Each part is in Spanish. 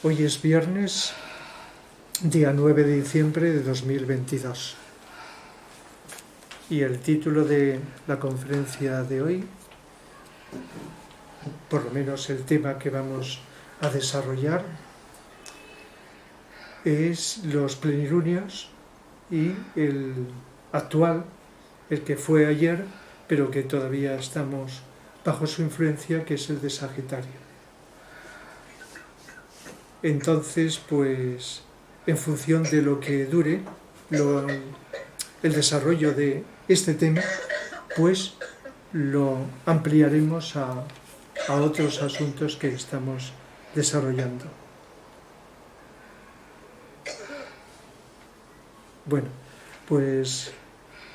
Hoy es viernes, día 9 de diciembre de 2022. Y el título de la conferencia de hoy, por lo menos el tema que vamos a desarrollar, es los plenilunios y el actual, el que fue ayer, pero que todavía estamos bajo su influencia, que es el de Sagitario. Entonces, pues, en función de lo que dure el desarrollo de este tema, pues lo ampliaremos a otros asuntos que estamos desarrollando. Bueno, pues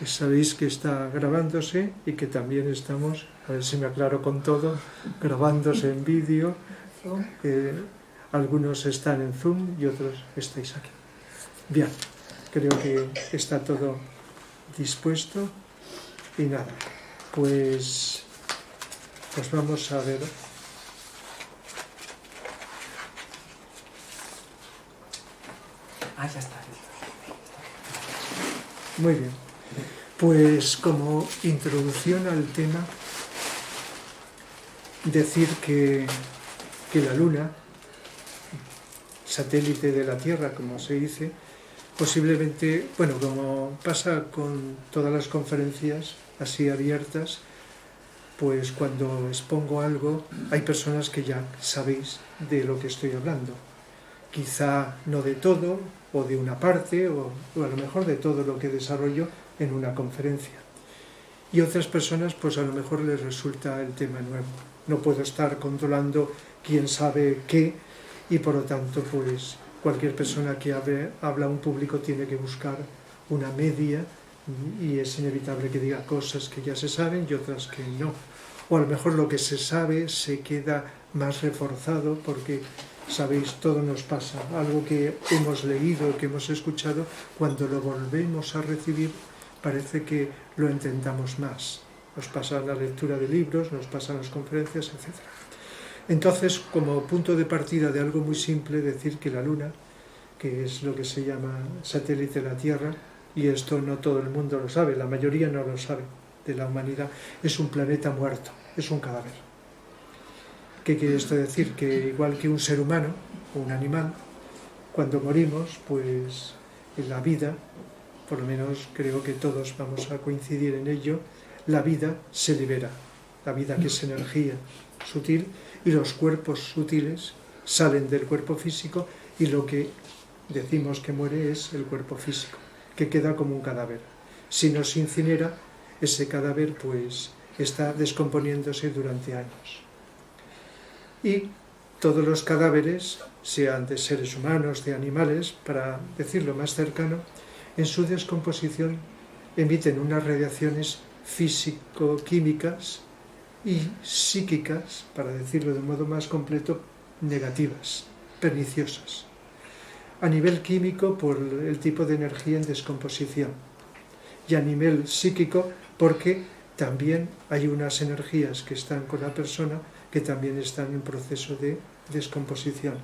sabéis que está grabándose y que también estamos, a ver si me aclaro con todo, grabándose en vídeo. Algunos están en Zoom y otros estáis aquí. Bien, creo que está todo dispuesto y nada, pues vamos a ver. Ya está. Muy bien, pues como introducción al tema, decir que la Luna, satélite de la Tierra, como se dice, posiblemente, bueno, como pasa con todas las conferencias así abiertas, pues cuando expongo algo, hay personas que ya sabéis de lo que estoy hablando. Quizá no de todo, o de una parte, o a lo mejor de todo lo que desarrollo en una conferencia. Y otras personas, pues a lo mejor les resulta el tema nuevo. No puedo estar controlando quién sabe qué, y por lo tanto, pues cualquier persona que habla a un público tiene que buscar una media, y es inevitable que diga cosas que ya se saben y otras que no. O a lo mejor lo que se sabe se queda más reforzado porque, sabéis, todo nos pasa. Algo que hemos leído, que hemos escuchado, cuando lo volvemos a recibir parece que lo entendamos más. Nos pasa en la lectura de libros, nos pasa en las conferencias, etc. Entonces, como punto de partida de algo muy simple, decir que la Luna, que es lo que se llama satélite de la Tierra, y esto no todo el mundo lo sabe, la mayoría no lo sabe de la humanidad, es un planeta muerto, es un cadáver. ¿Qué quiere esto decir? Que igual que un ser humano o un animal, cuando morimos, pues en la vida, por lo menos creo que todos vamos a coincidir en ello, la vida se libera, la vida que es energía sutil, y los cuerpos sutiles salen del cuerpo físico y lo que decimos que muere es el cuerpo físico, que queda como un cadáver. Si no se incinera, ese cadáver pues está descomponiéndose durante años. Y todos los cadáveres, sean de seres humanos, de animales, para decirlo más cercano, en su descomposición emiten unas radiaciones físico-químicas y psíquicas, para decirlo de modo más completo, negativas, perniciosas. A nivel químico, por el tipo de energía en descomposición, y a nivel psíquico, porque también hay unas energías que están con la persona que también están en proceso de descomposición.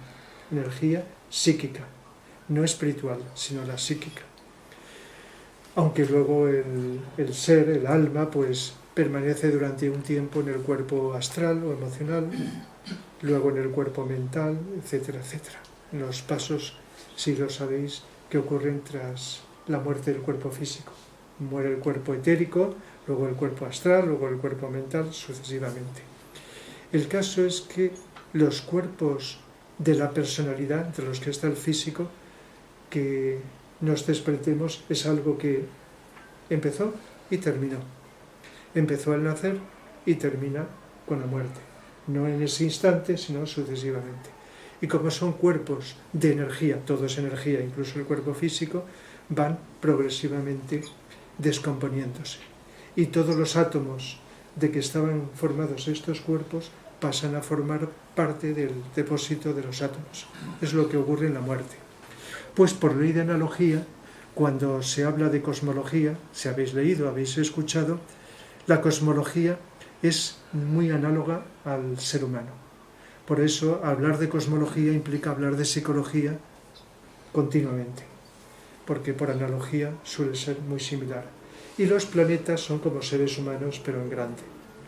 Energía psíquica, no espiritual, sino la psíquica. Aunque luego el ser, el alma, pues permanece durante un tiempo en el cuerpo astral o emocional, luego en el cuerpo mental, etcétera, etcétera. Los pasos, si lo sabéis, que ocurren tras la muerte del cuerpo físico. Muere el cuerpo etérico, luego el cuerpo astral, luego el cuerpo mental, sucesivamente. El caso es que los cuerpos de la personalidad, entre los que está el físico, que nos desprendemos, es algo que empezó y terminó. Empezó al nacer y termina con la muerte. No en ese instante, sino sucesivamente. Y como son cuerpos de energía, todo es energía, incluso el cuerpo físico, van progresivamente descomponiéndose. Y todos los átomos de que estaban formados estos cuerpos pasan a formar parte del depósito de los átomos. Es lo que ocurre en la muerte. Pues por ley de analogía, cuando se habla de cosmología, si habéis leído, habéis escuchado, la cosmología es muy análoga al ser humano. Por eso, hablar de cosmología implica hablar de psicología continuamente, porque por analogía suele ser muy similar. Y los planetas son como seres humanos, pero en grande.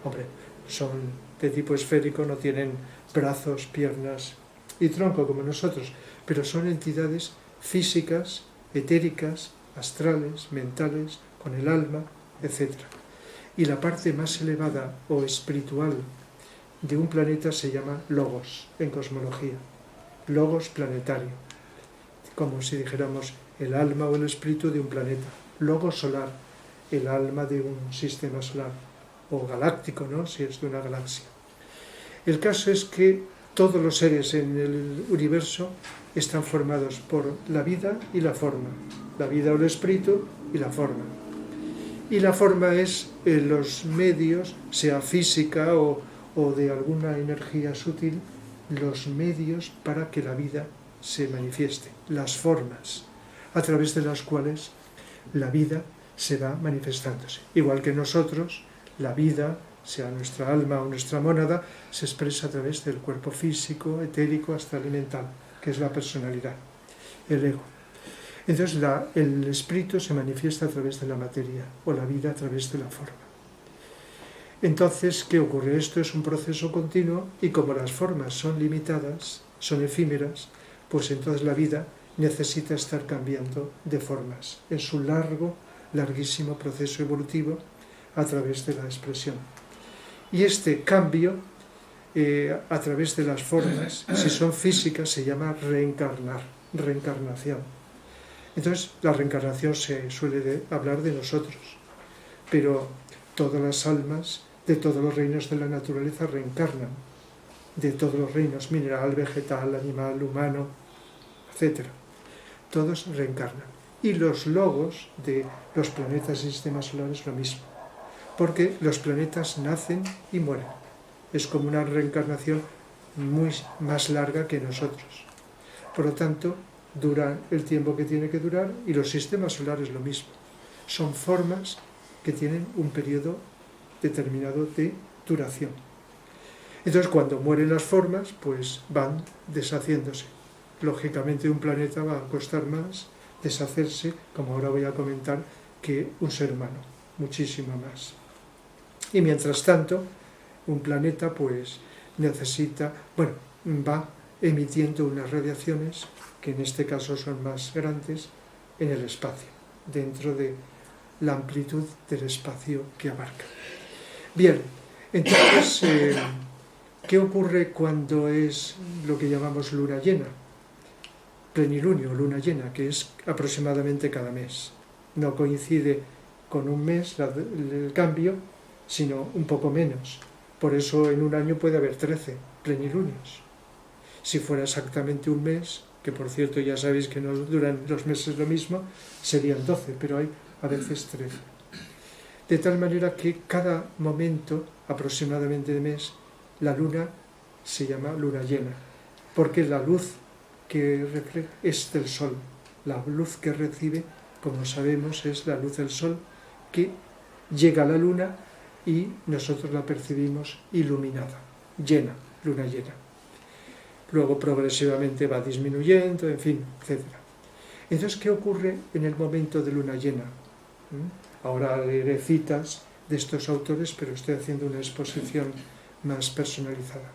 Hombre, son de tipo esférico, no tienen brazos, piernas y tronco como nosotros, pero son entidades físicas, etéricas, astrales, mentales, con el alma, etc. Y la parte más elevada o espiritual de un planeta se llama logos en cosmología, logos planetario, como si dijéramos el alma o el espíritu de un planeta, logos solar, el alma de un sistema solar, o galáctico, ¿no?, si es de una galaxia. El caso es que todos los seres en el universo están formados por la vida y la forma, la vida o el espíritu y la forma. Y la forma es los medios, sea física o de alguna energía sutil, los medios para que la vida se manifieste, las formas a través de las cuales la vida se va manifestándose. Igual que nosotros, la vida, sea nuestra alma o nuestra mónada, se expresa a través del cuerpo físico, etérico, astral y mental, que es la personalidad, el ego. Entonces el espíritu se manifiesta a través de la materia o la vida a través de la forma. Entonces, ¿qué ocurre? Esto es un proceso continuo y como las formas son limitadas, son efímeras, pues entonces la vida necesita estar cambiando de formas en su larguísimo proceso evolutivo a través de la expresión. Y este cambio a través de las formas, si son físicas, se llama reencarnación. Entonces, la reencarnación se suele hablar de nosotros, pero todas las almas de todos los reinos de la naturaleza reencarnan, de todos los reinos, mineral, vegetal, animal, humano, etc. Todos reencarnan. Y los logos de los planetas y sistemas solares lo mismo, porque los planetas nacen y mueren. Es como una reencarnación muy más larga que nosotros. Por lo tanto, dura el tiempo que tiene que durar y los sistemas solares lo mismo. Son formas que tienen un periodo determinado de duración. Entonces, cuando mueren las formas, pues van deshaciéndose. Lógicamente, un planeta va a costar más deshacerse, como ahora voy a comentar, que un ser humano, muchísimo más. Y mientras tanto, un planeta pues necesita, va emitiendo unas radiaciones que en este caso son más grandes en el espacio, dentro de la amplitud del espacio que abarca. Bien, entonces, ¿qué ocurre cuando es lo que llamamos luna llena? Plenilunio, luna llena, que es aproximadamente cada mes. No coincide con un mes el cambio, sino un poco menos. Por eso en un año puede haber 13 plenilunios. Si fuera exactamente un mes, que por cierto ya sabéis que no duran los meses lo mismo, serían 12, pero hay a veces 13. De tal manera que cada momento aproximadamente de mes, la luna se llama luna llena, porque la luz que refleja es del sol. La luz que recibe, como sabemos, es la luz del sol que llega a la luna y nosotros la percibimos iluminada, llena, luna llena. Luego progresivamente va disminuyendo, en fin, etc. Entonces, ¿qué ocurre en el momento de luna llena? Ahora leeré citas de estos autores, pero estoy haciendo una exposición más personalizada.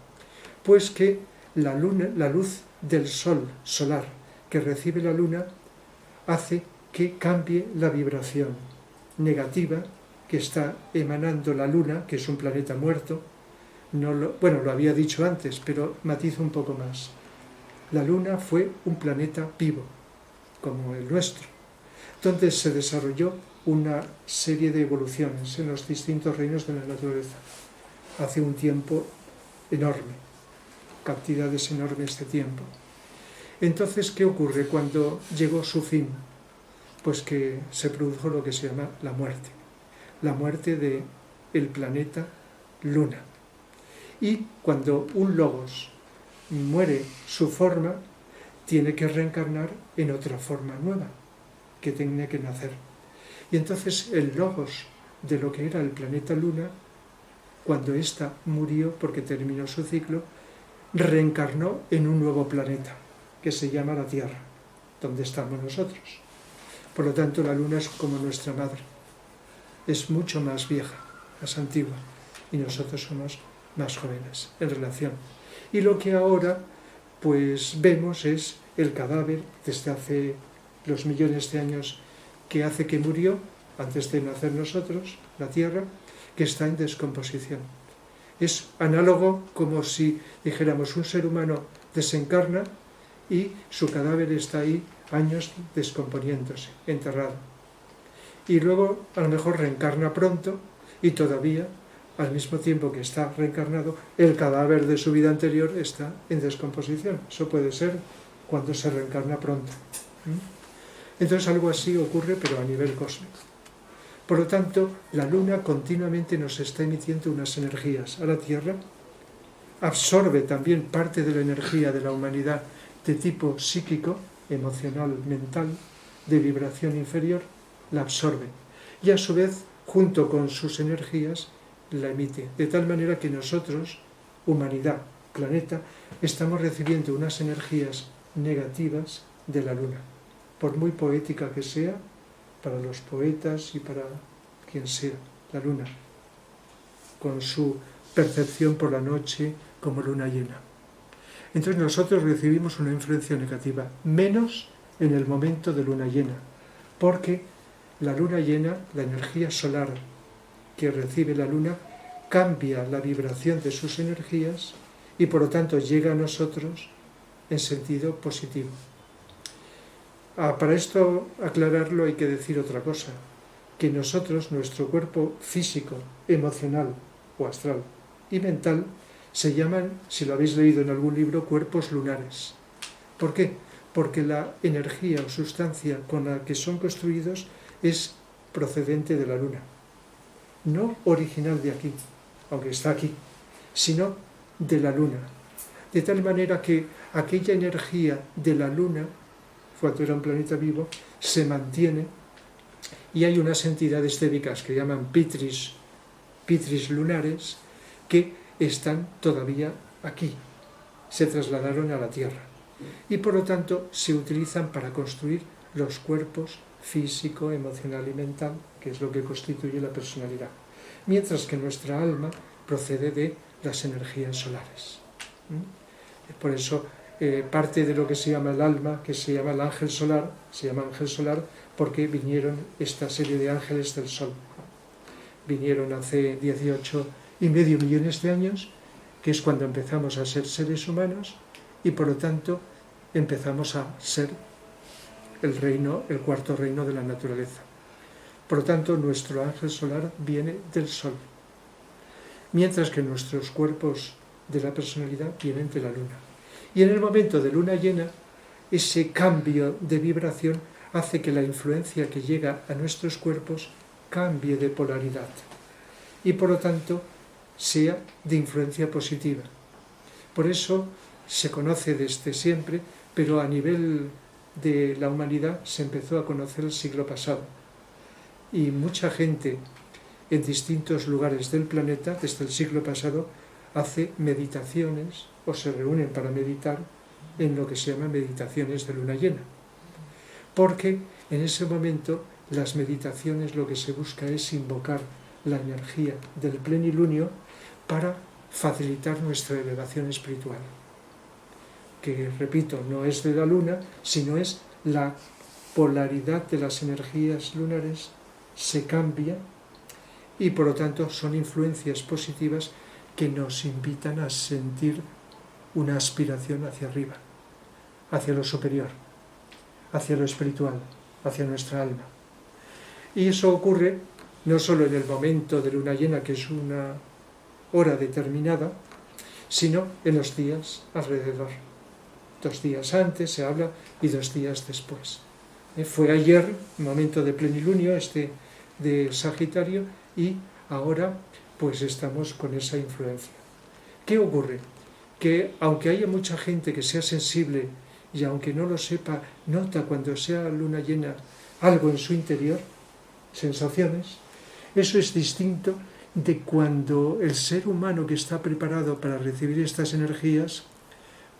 Pues que la luz del sol solar que recibe la luna hace que cambie la vibración negativa que está emanando la luna, que es un planeta muerto. Lo había dicho antes, pero matizo un poco más. La luna fue un planeta vivo, como el nuestro, donde se desarrolló una serie de evoluciones en los distintos reinos de la naturaleza, hace un tiempo enorme, cantidades enormes de tiempo. Entonces, ¿qué ocurre cuando llegó su fin? Pues que se produjo lo que se llama la muerte del planeta Luna. Y cuando un logos muere su forma, tiene que reencarnar en otra forma nueva, que tiene que nacer. Y entonces el logos de lo que era el planeta Luna, cuando ésta murió porque terminó su ciclo, reencarnó en un nuevo planeta, que se llama la Tierra, donde estamos nosotros. Por lo tanto, la Luna es como nuestra madre. Es mucho más vieja, más antigua, y nosotros somos más jóvenes en relación. Y lo que ahora pues vemos es el cadáver desde hace los millones de años que hace que murió, antes de nacer nosotros, la Tierra, que está en descomposición. Es análogo como si dijéramos un ser humano desencarna y su cadáver está ahí años descomponiéndose, enterrado. Y luego a lo mejor reencarna pronto y todavía, al mismo tiempo que está reencarnado, el cadáver de su vida anterior está en descomposición. Eso puede ser cuando se reencarna pronto. Entonces algo así ocurre, pero a nivel cósmico. Por lo tanto, la Luna continuamente nos está emitiendo unas energías a la Tierra, absorbe también parte de la energía de la humanidad de tipo psíquico, emocional, mental, de vibración inferior, la absorbe. Y a su vez, junto con sus energías, la emite. De tal manera que nosotros, humanidad, planeta, estamos recibiendo unas energías negativas de la Luna. Por muy poética que sea, para los poetas y para quien sea, la Luna, con su percepción por la noche como luna llena. Entonces nosotros recibimos una influencia negativa, menos en el momento de luna llena, porque la luna llena, la energía solar que recibe la luna, cambia la vibración de sus energías y por lo tanto llega a nosotros en sentido positivo. Para esto aclararlo hay que decir otra cosa, que nosotros, nuestro cuerpo físico, emocional o astral y mental, se llaman, si lo habéis leído en algún libro, cuerpos lunares. ¿Por qué? Porque la energía o sustancia con la que son construidos es procedente de la luna. No original de aquí, aunque está aquí, sino de la luna. De tal manera que aquella energía de la luna, cuando era un planeta vivo, se mantiene y hay unas entidades tébicas que llaman pitris lunares que están todavía aquí, se trasladaron a la Tierra y por lo tanto se utilizan para construir los cuerpos físico, emocional y mental, que es lo que constituye la personalidad, mientras que nuestra alma procede de las energías solares. Por eso parte de lo que se llama el alma, que se llama el ángel solar, se llama ángel solar porque vinieron esta serie de ángeles del sol. Vinieron hace 18,5 millones de años, que es cuando empezamos a ser seres humanos y por lo tanto empezamos a ser el reino, el cuarto reino de la naturaleza. Por lo tanto, nuestro ángel solar viene del sol, mientras que nuestros cuerpos de la personalidad vienen de la luna. Y en el momento de luna llena, ese cambio de vibración hace que la influencia que llega a nuestros cuerpos cambie de polaridad y por lo tanto sea de influencia positiva. Por eso se conoce desde siempre, pero a nivel de la humanidad se empezó a conocer el siglo pasado. Y mucha gente en distintos lugares del planeta, desde el siglo pasado, hace meditaciones o se reúnen para meditar en lo que se llama meditaciones de luna llena. Porque en ese momento las meditaciones lo que se busca es invocar la energía del plenilunio para facilitar nuestra elevación espiritual. Que, repito, no es de la luna, sino es la polaridad de las energías lunares se cambia y por lo tanto son influencias positivas que nos invitan a sentir una aspiración hacia arriba, hacia lo superior, hacia lo espiritual, hacia nuestra alma. Y eso ocurre no solo en el momento de luna llena, que es una hora determinada, sino en los días alrededor. 2 días antes se habla y 2 días después. Fue ayer, momento de plenilunio, de Sagitario, y ahora pues estamos con esa influencia. ¿Qué ocurre? Que aunque haya mucha gente que sea sensible y aunque no lo sepa, nota cuando sea luna llena algo en su interior, sensaciones, eso es distinto de cuando el ser humano que está preparado para recibir estas energías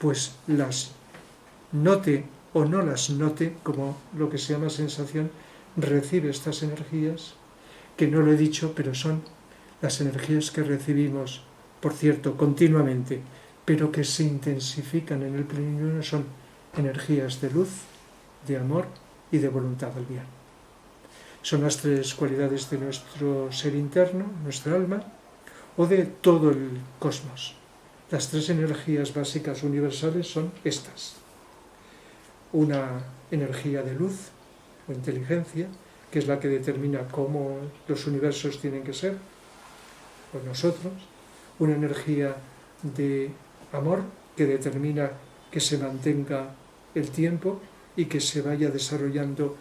pues las note o no las note, como lo que se llama sensación, recibe estas energías, que no lo he dicho, pero son las energías que recibimos, por cierto, continuamente, pero que se intensifican en el plenilunio, son energías de luz, de amor y de voluntad del bien. Son las tres cualidades de nuestro ser interno, nuestra alma, o de todo el cosmos. Las tres energías básicas universales son estas. Una energía de luz o inteligencia, que es la que determina cómo los universos tienen que ser, o nosotros. Una energía de amor, que determina que se mantenga el tiempo y que se vaya desarrollando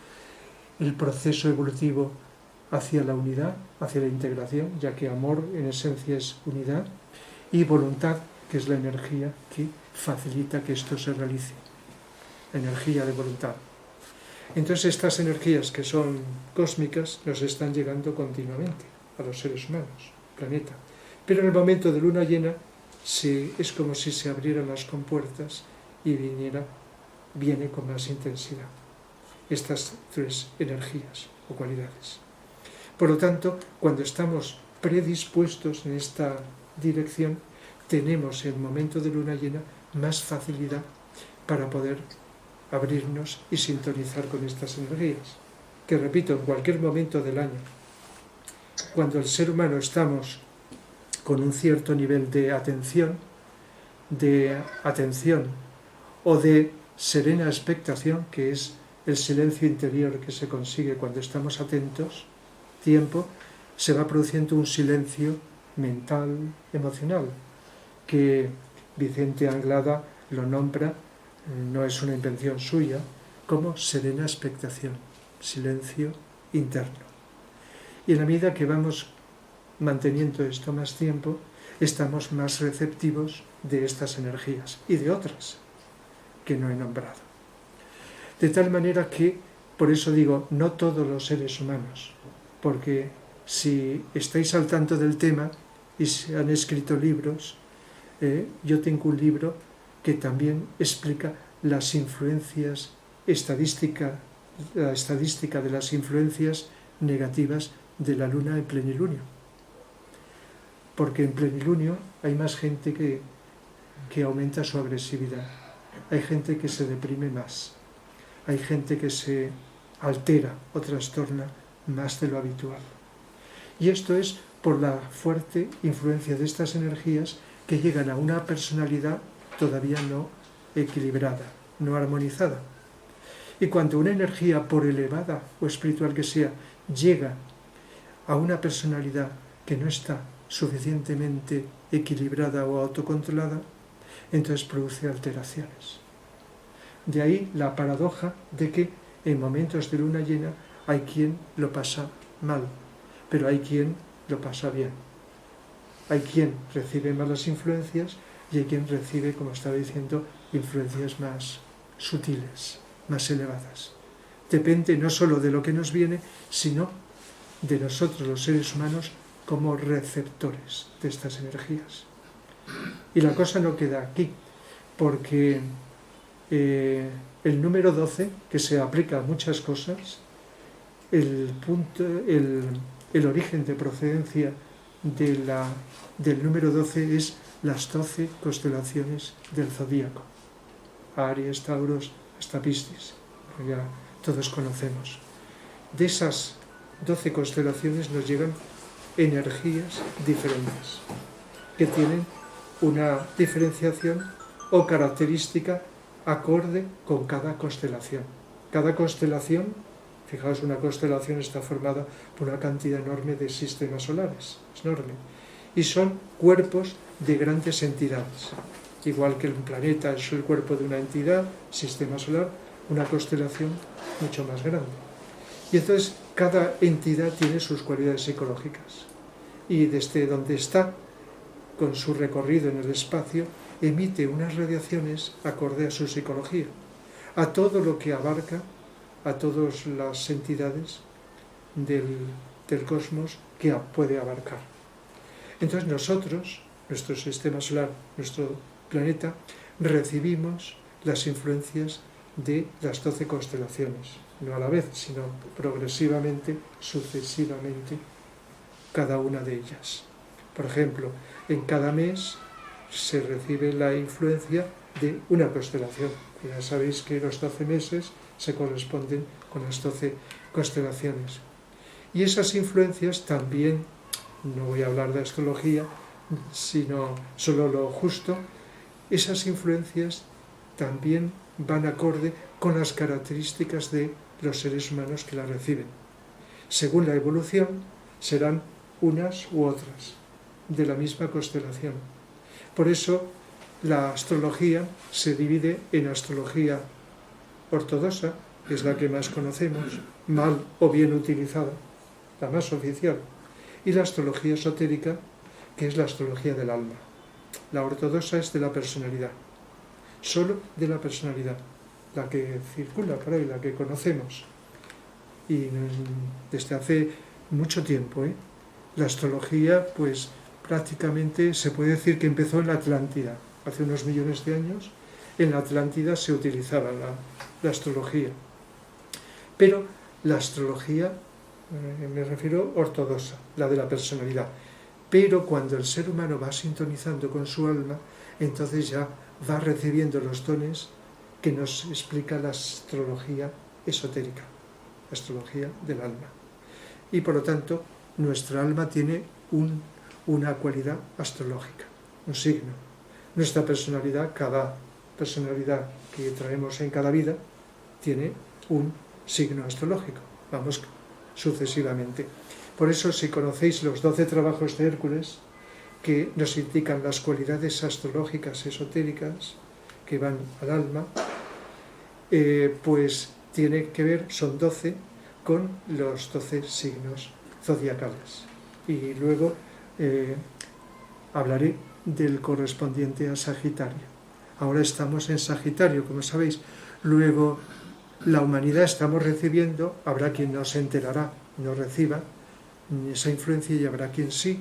el proceso evolutivo hacia la unidad, hacia la integración, ya que amor en esencia es unidad, y voluntad, que es la energía que facilita que esto se realice, energía de voluntad. Entonces estas energías que son cósmicas nos están llegando continuamente a los seres humanos, planeta. Pero en el momento de luna llena es como si se abrieran las compuertas y viene con más intensidad estas tres energías o cualidades. Por lo tanto, cuando estamos predispuestos en esta dirección, tenemos en el momento de luna llena más facilidad para poder abrirnos y sintonizar con estas energías, que repito, en cualquier momento del año, cuando el ser humano estamos con un cierto nivel de atención o de serena expectación, que es el silencio interior que se consigue cuando estamos atentos, se va produciendo un silencio mental, emocional, que Vicente Anglada lo nombra, no es una invención suya, como serena expectación, silencio interno. Y en la medida que vamos manteniendo esto más tiempo, estamos más receptivos de estas energías y de otras que no he nombrado. De tal manera que, por eso digo, no todos los seres humanos, porque si estáis al tanto del tema y se han escrito libros, yo tengo un libro que también explica las influencias la estadística de las influencias negativas de la luna en plenilunio. Porque en plenilunio hay más gente que aumenta su agresividad, hay gente que se deprime más, hay gente que se altera o trastorna más de lo habitual. Y esto es por la fuerte influencia de estas energías que llegan a una personalidad todavía no equilibrada, no armonizada. Y cuando una energía, por elevada o espiritual que sea, llega a una personalidad que no está suficientemente equilibrada o autocontrolada, entonces produce alteraciones. De ahí la paradoja de que en momentos de luna llena hay quien lo pasa mal, pero hay quien lo pasa bien. Hay quien recibe malas influencias y hay quien recibe, como estaba diciendo, influencias más sutiles, más elevadas. Depende no solo de lo que nos viene, sino de nosotros los seres humanos como receptores de estas energías. Y la cosa no queda aquí, porque el número 12, que se aplica a muchas cosas, el origen de procedencia del número 12 es las 12 constelaciones del zodíaco. Aries, Tauros, hasta Piscis, ya todos conocemos. De esas 12 constelaciones nos llegan energías diferentes, que tienen una diferenciación o característica acorde con cada constelación. Cada constelación, fijaos, una constelación está formada por una cantidad enorme de sistemas solares, es enorme, y son cuerpos de grandes entidades. Igual que un planeta es el cuerpo de una entidad, sistema solar, una constelación mucho más grande. Y entonces cada entidad tiene sus cualidades psicológicas. Y desde donde está, con su recorrido en el espacio, emite unas radiaciones acorde a su psicología, a todo lo que abarca, a todas las entidades del cosmos que puede abarcar. Entonces nosotros, nuestro sistema solar, nuestro planeta, recibimos las influencias de las 12 constelaciones, no a la vez, sino progresivamente, sucesivamente, cada una de ellas. Por ejemplo, en cada mes se recibe la influencia de una constelación. Ya sabéis que los 12 meses se corresponden con las 12 constelaciones. Y esas influencias también, no voy a hablar de astrología, sino solo lo justo, esas influencias también van acorde con las características de los seres humanos que la reciben. Según la evolución, serán unas u otras, de la misma constelación. Por eso, la astrología se divide en astrología ortodoxa, que es la que más conocemos, mal o bien utilizada, la más oficial, y la astrología esotérica, que es la astrología del alma. La ortodoxa es de la personalidad, solo de la personalidad, la que circula por ahí, la que conocemos. Y desde hace mucho tiempo, la astrología, pues prácticamente se puede decir que empezó en la Atlántida, hace unos millones de años. En la Atlántida se utilizaba la astrología. Pero la astrología, me refiero ortodoxa, la de la personalidad. Pero cuando el ser humano va sintonizando con su alma, entonces ya va recibiendo los dones que nos explica la astrología esotérica, la astrología del alma. Y por lo tanto, nuestra alma tiene una cualidad astrológica, un signo. Nuestra personalidad, cada personalidad que traemos en cada vida, tiene un signo astrológico. Vamos sucesivamente. Por eso, si conocéis los 12 trabajos de Hércules, que nos indican las cualidades astrológicas esotéricas que van al alma, pues tiene que ver, son 12, con los 12 signos zodiacales. Y luego hablaré del correspondiente a Sagitario. Ahora estamos en Sagitario, como sabéis. Luego la humanidad estamos recibiendo, habrá quien no se enterará, no reciba esa influencia, y habrá quien sí,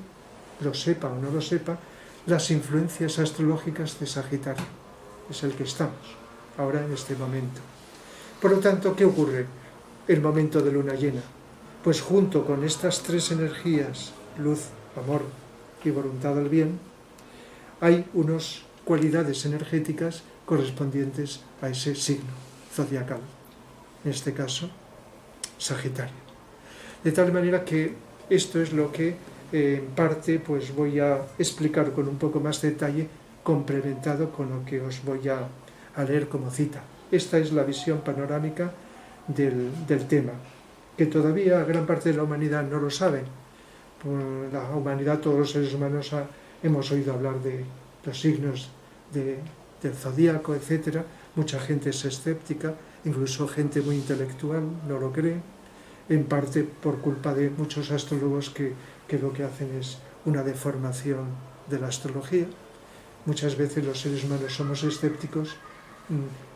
lo sepa o no lo sepa, las influencias astrológicas de Sagitario. Es el que estamos ahora en este momento. Por lo tanto, ¿qué ocurre? El momento de luna llena. Pues junto con estas tres energías, luz, amor y voluntad del bien, hay unas cualidades energéticas correspondientes a ese signo zodiacal, en este caso, Sagitario. De tal manera que esto es lo que en parte pues voy a explicar con un poco más de detalle, complementado con lo que os voy a leer como cita. Esta es la visión panorámica del tema, que todavía gran parte de la humanidad no lo sabe. Por la humanidad, todos los seres humanos hemos oído hablar de los signos del zodíaco, etc. Mucha gente es escéptica, incluso gente muy intelectual no lo cree, en parte por culpa de muchos astrólogos que lo que hacen es una deformación de la astrología. Muchas veces los seres humanos somos escépticos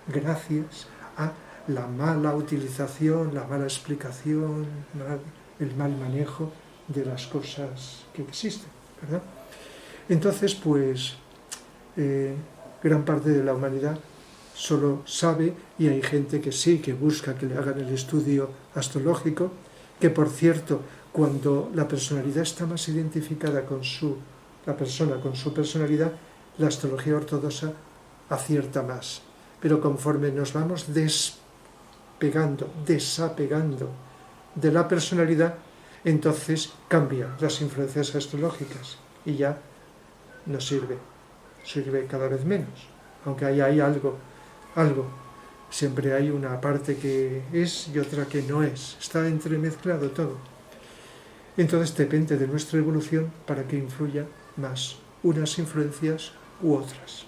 gracias a la mala utilización, la mala explicación, el mal manejo de las cosas que existen, ¿verdad? Entonces, pues, gran parte de la humanidad solo sabe, y hay gente que sí, que busca que le hagan el estudio astrológico, que por cierto, cuando la personalidad está más identificada con la persona con su personalidad, la astrología ortodoxa acierta más. Pero conforme nos vamos desapegando de la personalidad, entonces cambian las influencias astrológicas y ya no sirve cada vez menos. Aunque ahí hay algo, siempre hay una parte que es y otra que no es, está entremezclado todo. Entonces depende de nuestra evolución para que influya más unas influencias u otras.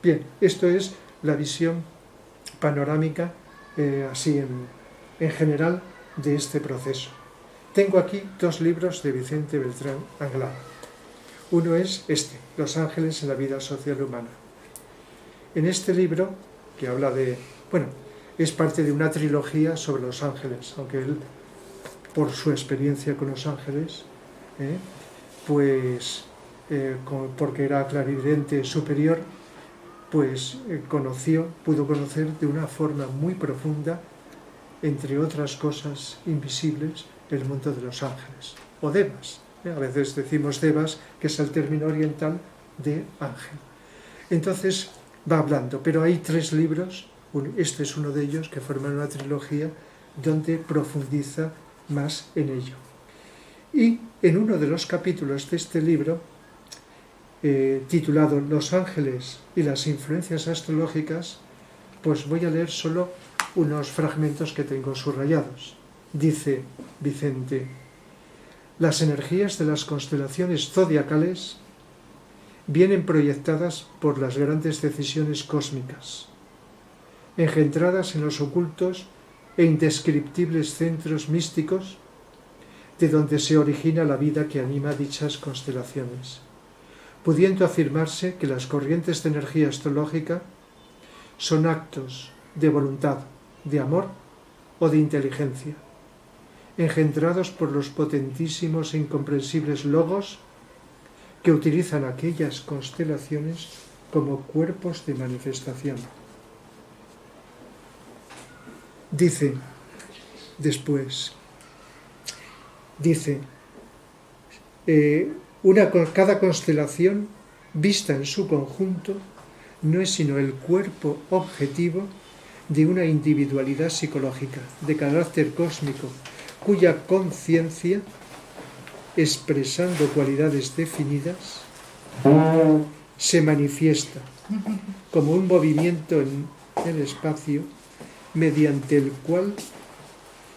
Bien, esto es la visión panorámica, así en general, de este proceso. Tengo aquí 2 libros de Vicente Beltrán Anglada. Uno es este, Los ángeles en la vida social humana. En este libro, que habla es parte de una trilogía sobre los ángeles, aunque él, por su experiencia con los ángeles, porque era clarividente superior, pues pudo conocer de una forma muy profunda, entre otras cosas invisibles, el mundo de los ángeles, o devas. A veces decimos devas, que es el término oriental de ángel. Entonces va hablando, pero hay 3 libros, este es uno de ellos, que forman una trilogía donde profundiza más en ello. Y en uno de los capítulos de este libro, titulado Los ángeles y las influencias astrológicas, pues voy a leer solo unos fragmentos que tengo subrayados. Dice Vicente: las energías de las constelaciones zodiacales vienen proyectadas por las grandes decisiones cósmicas, engendradas en los ocultos e indescriptibles centros místicos de donde se origina la vida que anima dichas constelaciones, pudiendo afirmarse que las corrientes de energía astrológica son actos de voluntad, de amor o de inteligencia, engendrados por los potentísimos e incomprensibles logos que utilizan aquellas constelaciones como cuerpos de manifestación. Dice después, cada constelación vista en su conjunto no es sino el cuerpo objetivo de una individualidad psicológica de carácter cósmico, cuya conciencia, expresando cualidades definidas, se manifiesta como un movimiento en el espacio mediante el cual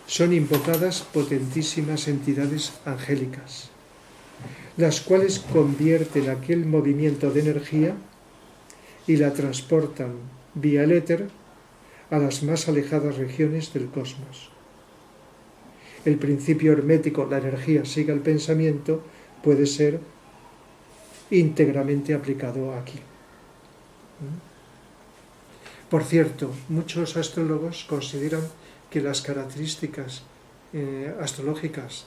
son invocadas potentísimas entidades angélicas, las cuales convierten aquel movimiento de energía y la transportan vía el éter a las más alejadas regiones del cosmos. El principio hermético, la energía sigue al pensamiento, puede ser íntegramente aplicado aquí. Por cierto, muchos astrólogos consideran que las características astrológicas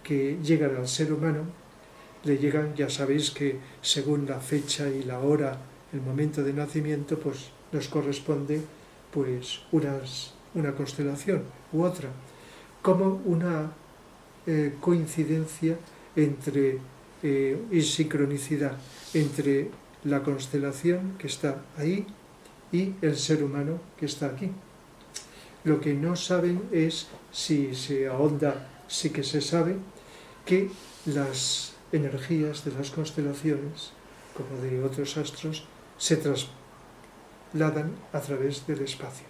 que llegan al ser humano le llegan, ya sabéis que según la fecha y la hora, el momento de nacimiento, pues nos corresponde pues una constelación u otra, como una coincidencia y sincronicidad entre la constelación que está ahí y el ser humano que está aquí. Lo que no saben es, si se ahonda, sí que se sabe que las energías de las constelaciones, como de otros astros, se trasladan a través del espacio,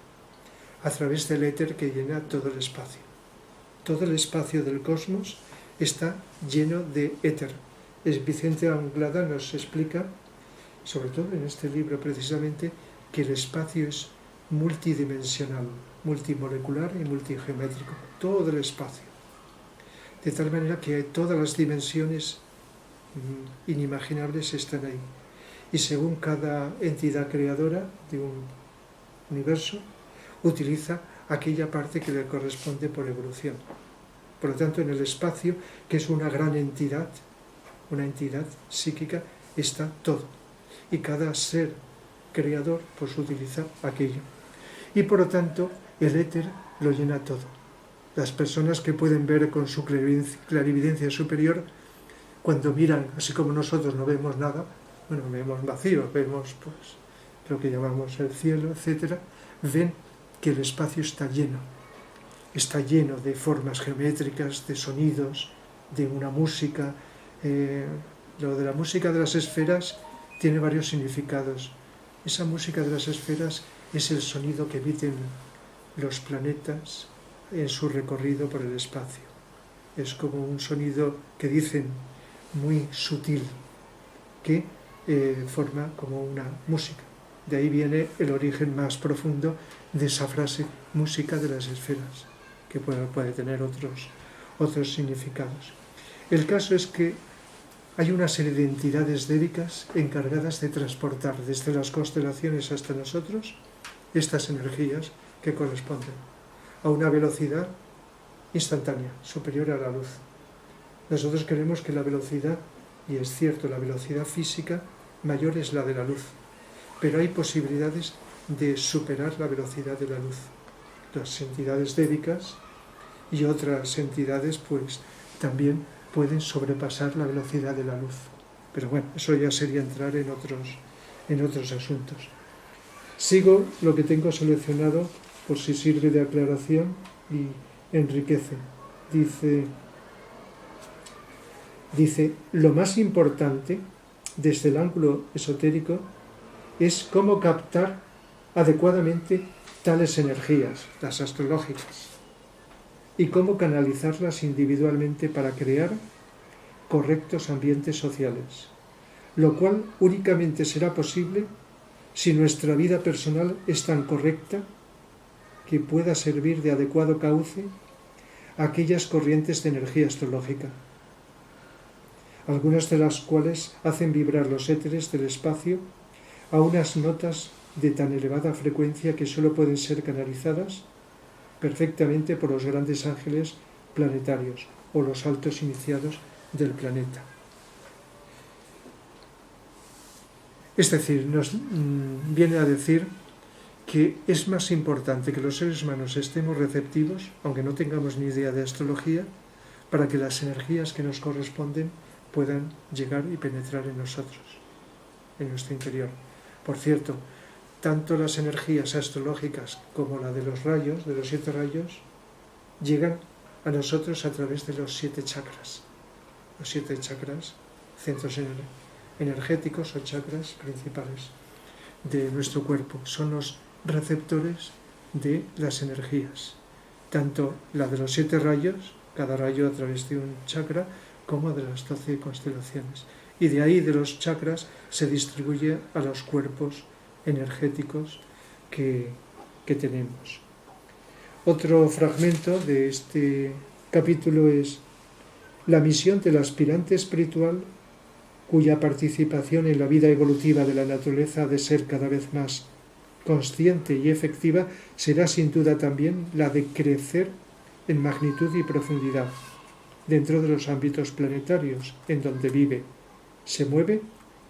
a través del éter que llena todo el espacio. Todo el espacio del cosmos está lleno de éter. Vicente Anglada nos explica, sobre todo en este libro precisamente, que el espacio es multidimensional, multimolecular y multigeométrico, todo el espacio. De tal manera que todas las dimensiones inimaginables están ahí. Y según cada entidad creadora de un universo, utiliza aquella parte que le corresponde por evolución. Por lo tanto, en el espacio, que es una gran entidad, una entidad psíquica, está todo. Y cada ser creador pues utiliza aquello. Y por lo tanto, el éter lo llena todo. Las personas que pueden ver con su clarividencia superior, cuando miran, así como nosotros no vemos nada, bueno, vemos vacío, vemos pues lo que llamamos el cielo, etc., ven que el espacio está lleno de formas geométricas, de sonidos, de una música. Lo de la música de las esferas tiene varios significados. Esa música de las esferas es el sonido que emiten los planetas en su recorrido por el espacio. Es como un sonido que dicen muy sutil, que forma como una música. De ahí viene el origen más profundo de esa frase, música de las esferas, que puede tener otros significados. El caso es que hay una serie de entidades débicas encargadas de transportar desde las constelaciones hasta nosotros estas energías que corresponden a una velocidad instantánea, superior a la luz. Nosotros creemos que la velocidad, y es cierto, la velocidad física mayor es la de la luz, pero hay posibilidades de superar la velocidad de la luz. Las entidades débicas y otras entidades pues también pueden sobrepasar la velocidad de la luz. Pero bueno, eso ya sería entrar en otros asuntos. Sigo lo que tengo seleccionado por si sirve de aclaración y enriquece. Dice, lo más importante desde el ángulo esotérico es cómo captar adecuadamente tales energías, las astrológicas, y cómo canalizarlas individualmente para crear correctos ambientes sociales, lo cual únicamente será posible si nuestra vida personal es tan correcta que pueda servir de adecuado cauce a aquellas corrientes de energía astrológica, algunas de las cuales hacen vibrar los éteres del espacio a unas notas de tan elevada frecuencia que solo pueden ser canalizadas perfectamente por los grandes ángeles planetarios o los altos iniciados del planeta. Es decir, nos viene a decir que es más importante que los seres humanos estemos receptivos, aunque no tengamos ni idea de astrología, para que las energías que nos corresponden puedan llegar y penetrar en nosotros, en nuestro interior. Por cierto, tanto las energías astrológicas como la de los rayos, de los 7 rayos, llegan a nosotros a través de los 7 chakras. Los 7 chakras, centros energéticos o chakras principales de nuestro cuerpo, son los receptores de las energías. Tanto la de los 7 rayos, cada rayo a través de un chakra, como de las 12 constelaciones. Y de ahí, de los chakras, se distribuye a los cuerpos energéticos que tenemos. Otro fragmento de este capítulo es la misión del aspirante espiritual, cuya participación en la vida evolutiva de la naturaleza ha de ser cada vez más consciente y efectiva, será sin duda también la de crecer en magnitud y profundidad dentro de los ámbitos planetarios en donde vive, se mueve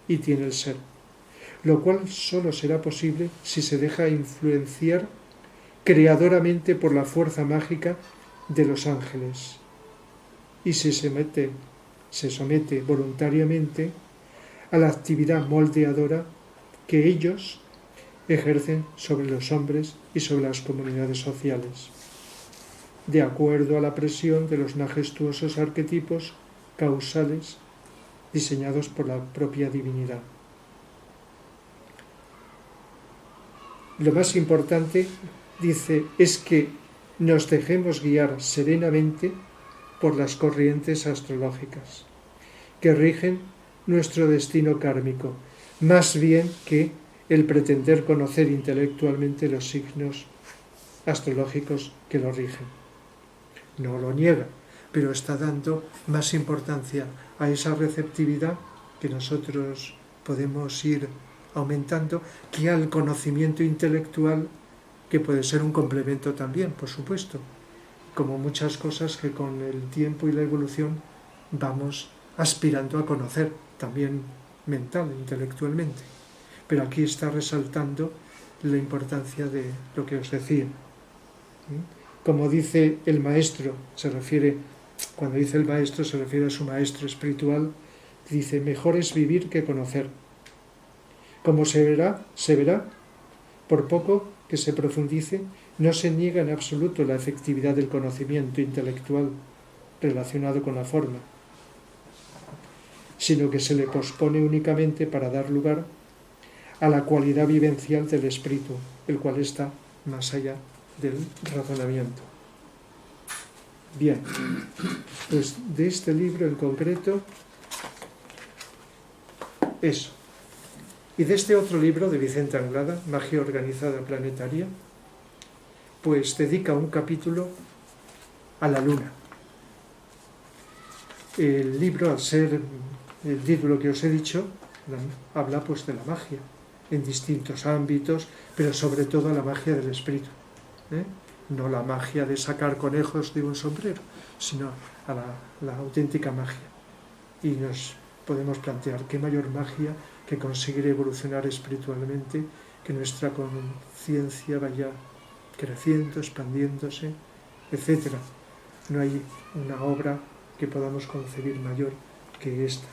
y tiene el ser, lo cual solo será posible si se deja influenciar creadoramente por la fuerza mágica de los ángeles y si se somete voluntariamente a la actividad moldeadora que ellos ejercen sobre los hombres y sobre las comunidades sociales, de acuerdo a la presión de los majestuosos arquetipos causales diseñados por la propia divinidad. Lo más importante, dice, es que nos dejemos guiar serenamente por las corrientes astrológicas que rigen nuestro destino kármico, más bien que el pretender conocer intelectualmente los signos astrológicos que lo rigen. No lo niega, pero está dando más importancia a esa receptividad que nosotros podemos ir aumentando que al conocimiento intelectual, que puede ser un complemento también, por supuesto, como muchas cosas que con el tiempo y la evolución vamos aspirando a conocer, también mental, intelectualmente. Pero aquí está resaltando la importancia de lo que os decía. Como dice el maestro, cuando dice el maestro se refiere a su maestro espiritual, dice, mejor es vivir que conocer. Como se verá, por poco que se profundice, no se niega en absoluto la efectividad del conocimiento intelectual relacionado con la forma, sino que se le pospone únicamente para dar lugar a la cualidad vivencial del espíritu, el cual está más allá del razonamiento. Bien, pues de este libro en concreto, eso. Y de este otro libro de Vicente Anglada, Magia Organizada Planetaria, pues dedica un capítulo a la Luna. El libro, al ser el título que os he dicho, habla pues de la magia, en distintos ámbitos, pero sobre todo la magia del espíritu. No la magia de sacar conejos de un sombrero, sino a la auténtica magia. Y nos podemos plantear qué mayor magia que que conseguir evolucionar espiritualmente, que nuestra conciencia vaya creciendo, expandiéndose, etc. No hay una obra que podamos concebir mayor que esta.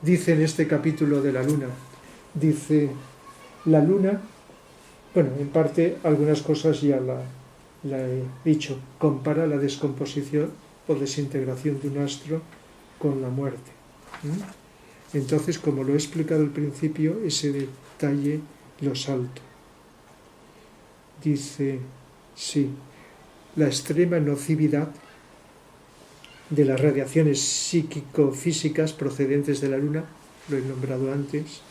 Dice en este capítulo de la luna, dice, la luna, bueno, en parte algunas cosas ya la he dicho, compara la descomposición o desintegración de un astro con la muerte. Entonces, como lo he explicado al principio, ese detalle lo salto. Dice, sí, la extrema nocividad de las radiaciones psíquico-físicas procedentes de la luna, lo he nombrado antes,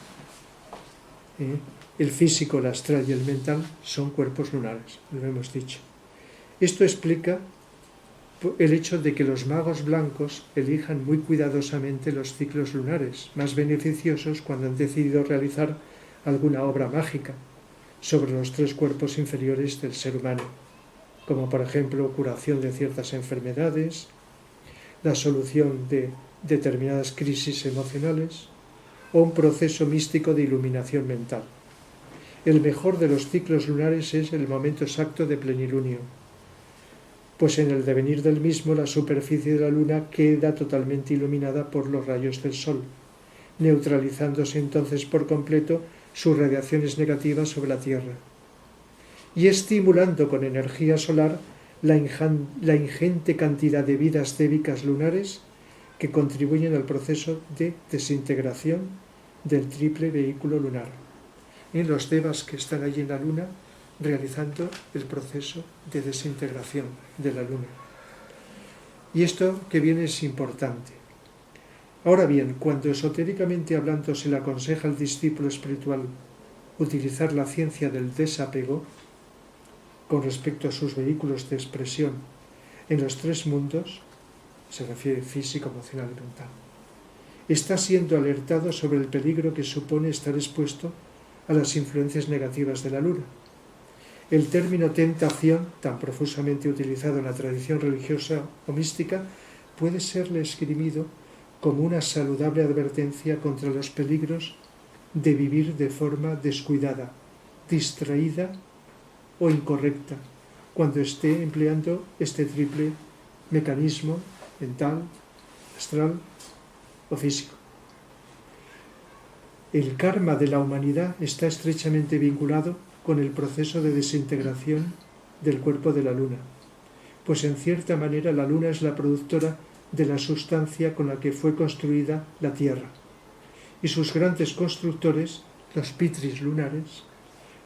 el físico, el astral y el mental son cuerpos lunares, lo hemos dicho. Esto explica el hecho de que los magos blancos elijan muy cuidadosamente los ciclos lunares más beneficiosos cuando han decidido realizar alguna obra mágica sobre los 3 cuerpos inferiores del ser humano, como por ejemplo curación de ciertas enfermedades, la solución de determinadas crisis emocionales o un proceso místico de iluminación mental. El mejor de los ciclos lunares es el momento exacto de plenilunio, pues en el devenir del mismo la superficie de la luna queda totalmente iluminada por los rayos del sol, neutralizándose entonces por completo sus radiaciones negativas sobre la Tierra, y estimulando con energía solar la ingente cantidad de vidas débicas lunares que contribuyen al proceso de desintegración del triple vehículo lunar. En los devas que están allí en la luna realizando el proceso de desintegración de la luna. Y esto que viene es importante. Ahora bien, cuando esotéricamente hablando se le aconseja al discípulo espiritual utilizar la ciencia del desapego con respecto a sus vehículos de expresión en los 3 mundos, se refiere físico, emocional y mental, está siendo alertado sobre el peligro que supone estar expuesto a las influencias negativas de la luna. El término tentación, tan profusamente utilizado en la tradición religiosa o mística, puede serle esgrimido como una saludable advertencia contra los peligros de vivir de forma descuidada, distraída o incorrecta, cuando esté empleando este triple mecanismo mental, astral o físico. El karma de la humanidad está estrechamente vinculado con el proceso de desintegración del cuerpo de la luna, pues en cierta manera la luna es la productora de la sustancia con la que fue construida la Tierra, y sus grandes constructores, los pitris lunares,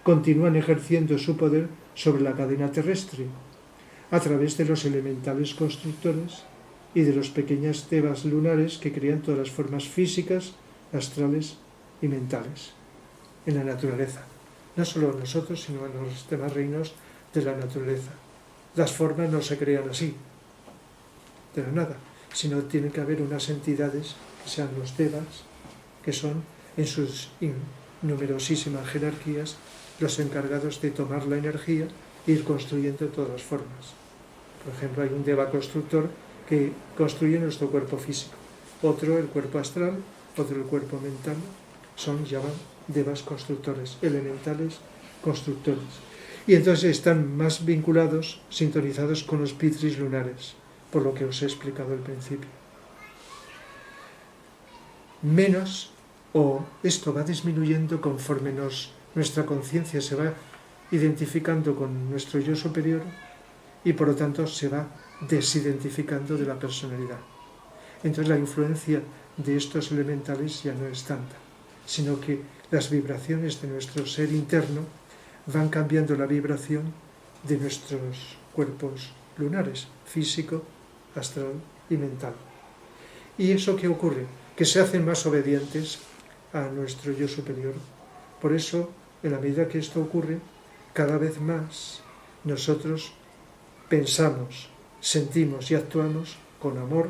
continúan ejerciendo su poder sobre la cadena terrestre, a través de los elementales constructores y de los pequeños devas lunares que crean todas las formas físicas, astrales y mentales en la naturaleza. No solo nosotros, sino en los demás reinos de la naturaleza. Las formas no se crean así, de la nada, sino tiene que haber unas entidades que sean los devas, que son en sus numerosísimas jerarquías los encargados de tomar la energía e ir construyendo todas las formas. Por ejemplo, hay un deva constructor que construye nuestro cuerpo físico, otro el cuerpo astral, otro el cuerpo mental, llaman devas constructores, elementales constructores. Y entonces están más vinculados, sintonizados con los pitris lunares, por lo que os he explicado al principio. Menos, o esto va disminuyendo conforme nuestra conciencia se va identificando con nuestro yo superior y por lo tanto se va desidentificando de la personalidad. Entonces la influencia de estos elementales ya no es tanta, sino que las vibraciones de nuestro ser interno van cambiando la vibración de nuestros cuerpos lunares, físico, astral y mental. ¿Y eso qué ocurre? Que se hacen más obedientes a nuestro yo superior. Por eso, en la medida que esto ocurre, cada vez más nosotros pensamos, sentimos y actuamos con amor,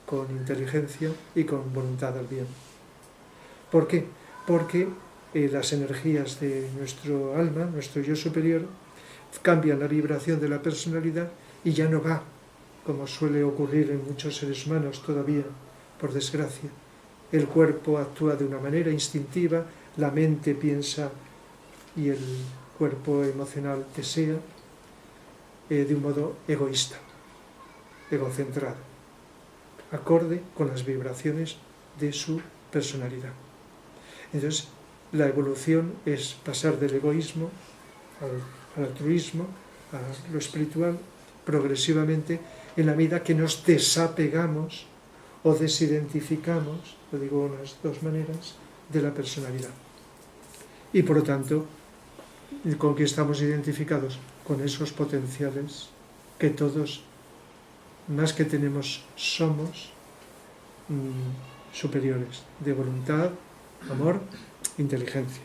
con inteligencia y con voluntad al bien. ¿Por qué? Porque las energías de nuestro alma, nuestro yo superior, cambian la vibración de la personalidad y ya no va, como suele ocurrir en muchos seres humanos todavía, por desgracia, el cuerpo actúa de una manera instintiva, la mente piensa y el cuerpo emocional desea de un modo egoísta, egocentrado, acorde con las vibraciones de su personalidad. Entonces, la evolución es pasar del egoísmo al altruismo, a lo espiritual, progresivamente, en la medida que nos desapegamos o desidentificamos, lo digo de unas dos maneras, de la personalidad. Y por lo tanto, ¿con qué estamos identificados? Con esos potenciales que todos, más que tenemos, somos superiores, de voluntad, amor, inteligencia.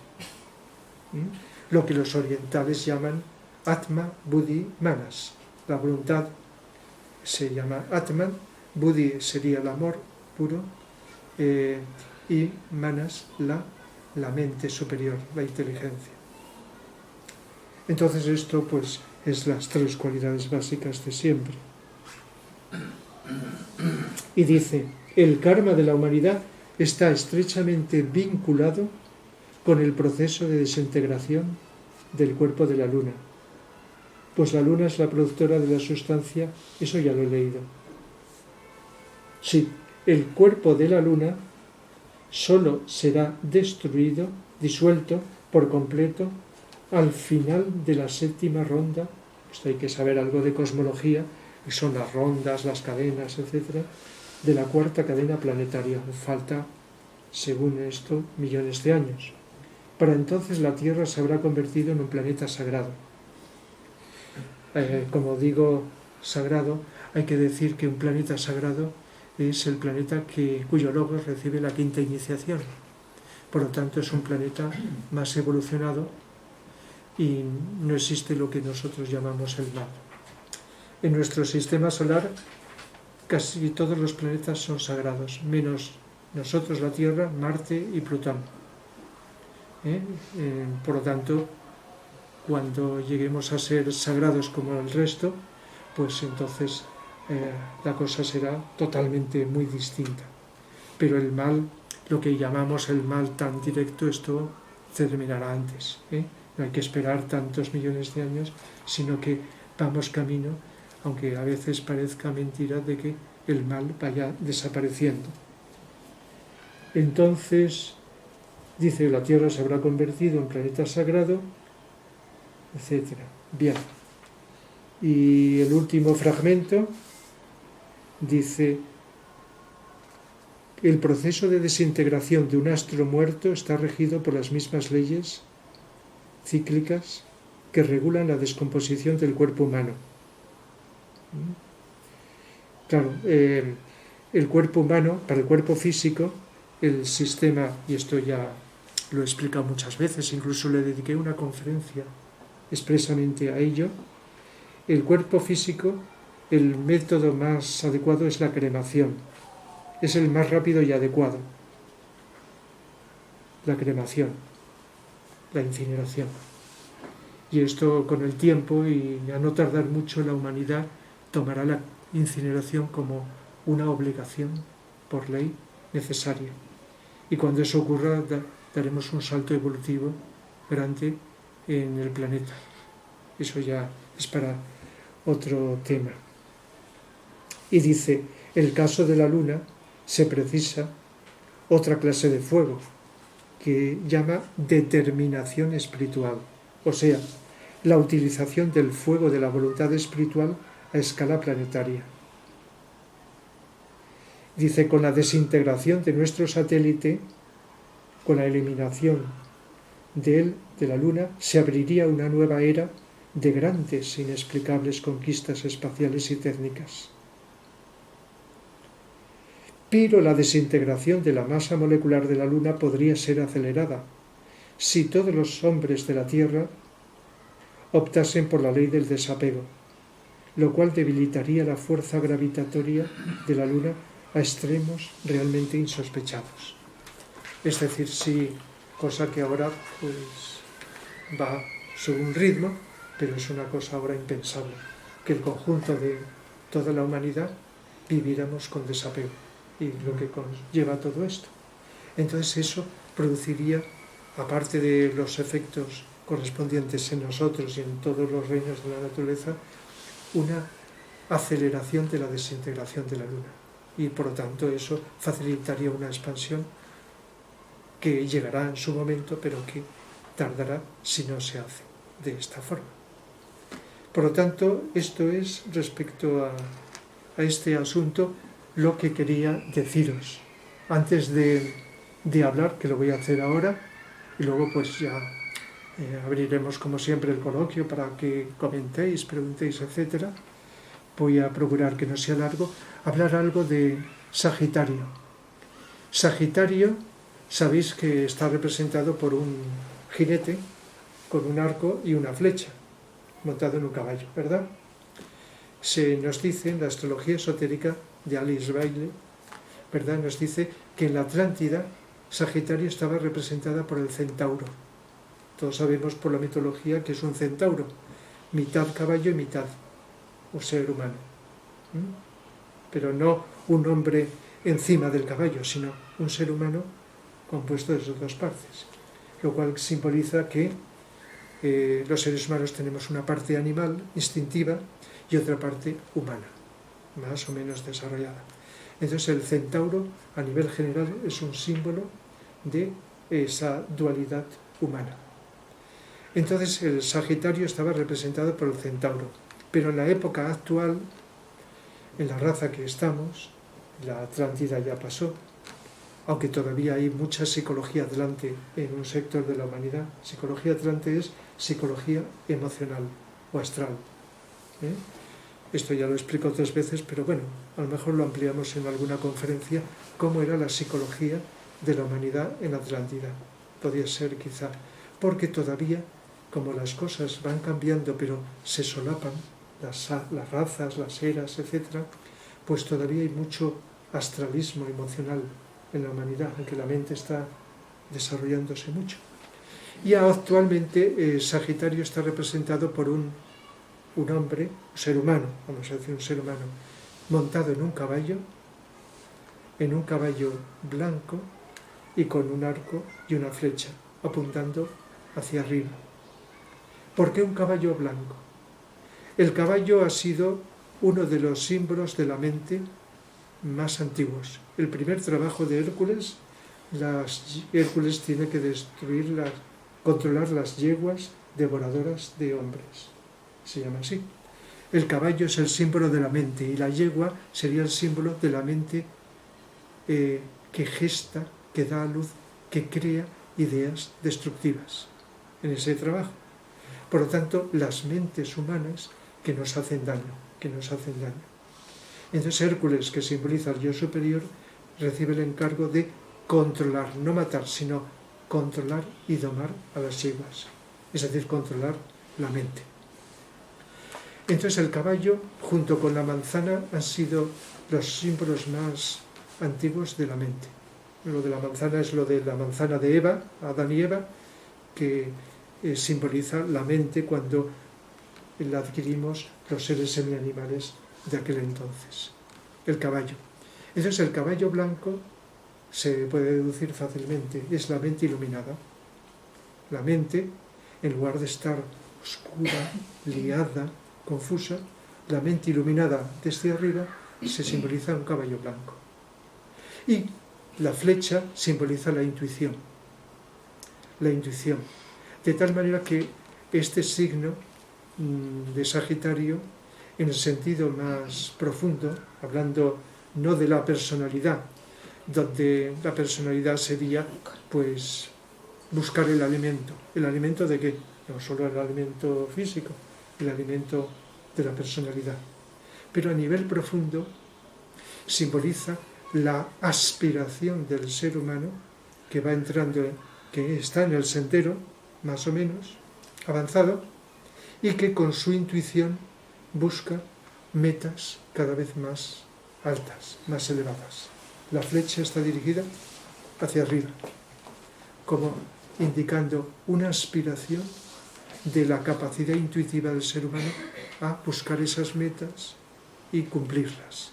Lo que los orientales llaman Atma, Buddhi, Manas. La voluntad se llama Atman, Buddhi sería el amor puro, y Manas la mente superior, la inteligencia. Entonces esto pues es las tres cualidades básicas de siempre. Y dice, el karma de la humanidad está estrechamente vinculado con el proceso de desintegración del cuerpo de la luna, pues la luna es la productora de la sustancia, eso ya lo he leído. Sí, el cuerpo de la luna solo será disuelto por completo al final de la séptima ronda. Esto hay que saber algo de cosmología, que son las rondas, las cadenas, etc., de la cuarta cadena planetaria. Falta, según esto, millones de años. Para entonces la Tierra se habrá convertido en un planeta sagrado. Como digo sagrado, hay que decir que un planeta sagrado es el planeta cuyo logos recibe la quinta iniciación. Por lo tanto, es un planeta más evolucionado y no existe lo que nosotros llamamos el mal. En nuestro sistema solar casi todos los planetas son sagrados, menos nosotros, la Tierra, Marte y Plutón. Por lo tanto, cuando lleguemos a ser sagrados como el resto, pues entonces la cosa será totalmente muy distinta. Pero el mal, lo que llamamos el mal tan directo, esto se terminará antes. No hay que esperar tantos millones de años, sino que vamos camino, aunque a veces parezca mentira, de que el mal vaya desapareciendo. Entonces, dice, la Tierra se habrá convertido en planeta sagrado, etc. Bien. Y el último fragmento dice, el proceso de desintegración de un astro muerto está regido por las mismas leyes cíclicas que regulan la descomposición del cuerpo humano. Claro, el cuerpo humano, para el cuerpo físico, el sistema, y esto ya lo he explicado muchas veces, incluso le dediqué una conferencia expresamente a ello, el cuerpo físico, el método más adecuado es la cremación, es el más rápido y adecuado, la cremación, la incineración. Y esto con el tiempo, y a no tardar mucho, la humanidad tomará la incineración como una obligación por ley necesaria. Y cuando eso ocurra, daremos un salto evolutivo grande en el planeta. Eso ya es para otro tema. Y dice, el caso de la luna se precisa otra clase de fuego, que llama determinación espiritual, o sea, la utilización del fuego de la voluntad espiritual a escala planetaria. Dice, con la desintegración de nuestro satélite, con la eliminación de él, de la Luna, se abriría una nueva era de grandes e inexplicables conquistas espaciales y técnicas. Pero la desintegración de la masa molecular de la Luna podría ser acelerada si todos los hombres de la Tierra optasen por la ley del desapego, lo cual debilitaría la fuerza gravitatoria de la Luna a extremos realmente insospechados. Es decir, sí, cosa que ahora pues va sobre un ritmo, pero es una cosa ahora impensable, que el conjunto de toda la humanidad viviéramos con desapego, y lo que conlleva todo esto. Entonces eso produciría, aparte de los efectos correspondientes en nosotros y en todos los reinos de la naturaleza, una aceleración de la desintegración de la Luna. Y por lo tanto eso facilitaría una expansión que llegará en su momento, pero que tardará si no se hace de esta forma. Por lo tanto, esto es respecto a este asunto lo que quería deciros. Antes de hablar, que lo voy a hacer ahora, y luego pues ya abriremos como siempre el coloquio para que comentéis, preguntéis, etc. Voy a procurar que no sea largo, hablar algo de Sagitario. Sagitario, sabéis que está representado por un jinete con un arco y una flecha, montado en un caballo, ¿verdad? Se nos dice en la astrología esotérica de Alice Bailey, ¿verdad? Nos dice que en la Atlántida Sagitario estaba representada por el centauro. Todos sabemos por la mitología que es un centauro, mitad caballo y mitad un ser humano. Pero no un hombre encima del caballo, sino un ser humano compuesto de sus dos partes, lo cual simboliza que los seres humanos tenemos una parte animal, instintiva, y otra parte humana, más o menos desarrollada. Entonces el centauro, a nivel general, es un símbolo de esa dualidad humana. Entonces el Sagitario estaba representado por el centauro, pero en la época actual, en la raza que estamos, la Atlántida ya pasó, aunque todavía hay mucha psicología atlante en un sector de la humanidad. Psicología atlante es psicología emocional o astral. Esto ya lo explico otras veces, pero bueno, a lo mejor lo ampliamos en alguna conferencia, cómo era la psicología de la humanidad en Atlántida. Podría ser quizá, porque todavía, como las cosas van cambiando, pero se solapan, las razas, las eras, etc., pues todavía hay mucho astralismo emocional en la humanidad, aunque la mente está desarrollándose mucho. Y actualmente Sagitario está representado por un hombre, un ser humano, vamos a decir un ser humano, montado en un caballo blanco y con un arco y una flecha, apuntando hacia arriba. ¿Por qué un caballo blanco? El caballo ha sido uno de los símbolos de la mente más antiguos. El primer trabajo de Hércules, Hércules tiene que controlar las yeguas devoradoras de hombres. Se llama así. El caballo es el símbolo de la mente y la yegua sería el símbolo de la mente que gesta, que da a luz, que crea ideas destructivas en ese trabajo. Por lo tanto, las mentes humanas que nos hacen daño. Entonces Hércules, que simboliza al yo superior, recibe el encargo de controlar, no matar, sino controlar y domar a las yeguas, es decir, controlar la mente. Entonces el caballo, junto con la manzana, han sido los símbolos más antiguos de la mente. Lo de la manzana es lo de la manzana de Eva, Adán y Eva, que simboliza la mente cuando la adquirimos los seres semianimales de aquel entonces. El caballo. Entonces el caballo blanco se puede deducir fácilmente, es la mente iluminada. La mente, en lugar de estar oscura, liada, confusa, la mente iluminada desde arriba se simboliza un caballo blanco. Y la flecha simboliza la intuición. La intuición. De tal manera que este signo de Sagitario, en el sentido más profundo, hablando no de la personalidad, donde la personalidad sería pues buscar el alimento de qué, no solo el alimento físico, el alimento de la personalidad, pero a nivel profundo simboliza la aspiración del ser humano que va entrando, que está en el sendero más o menos avanzado y que con su intuición busca metas cada vez más altas, más elevadas. La flecha está dirigida hacia arriba, como indicando una aspiración de la capacidad intuitiva del ser humano a buscar esas metas y cumplirlas,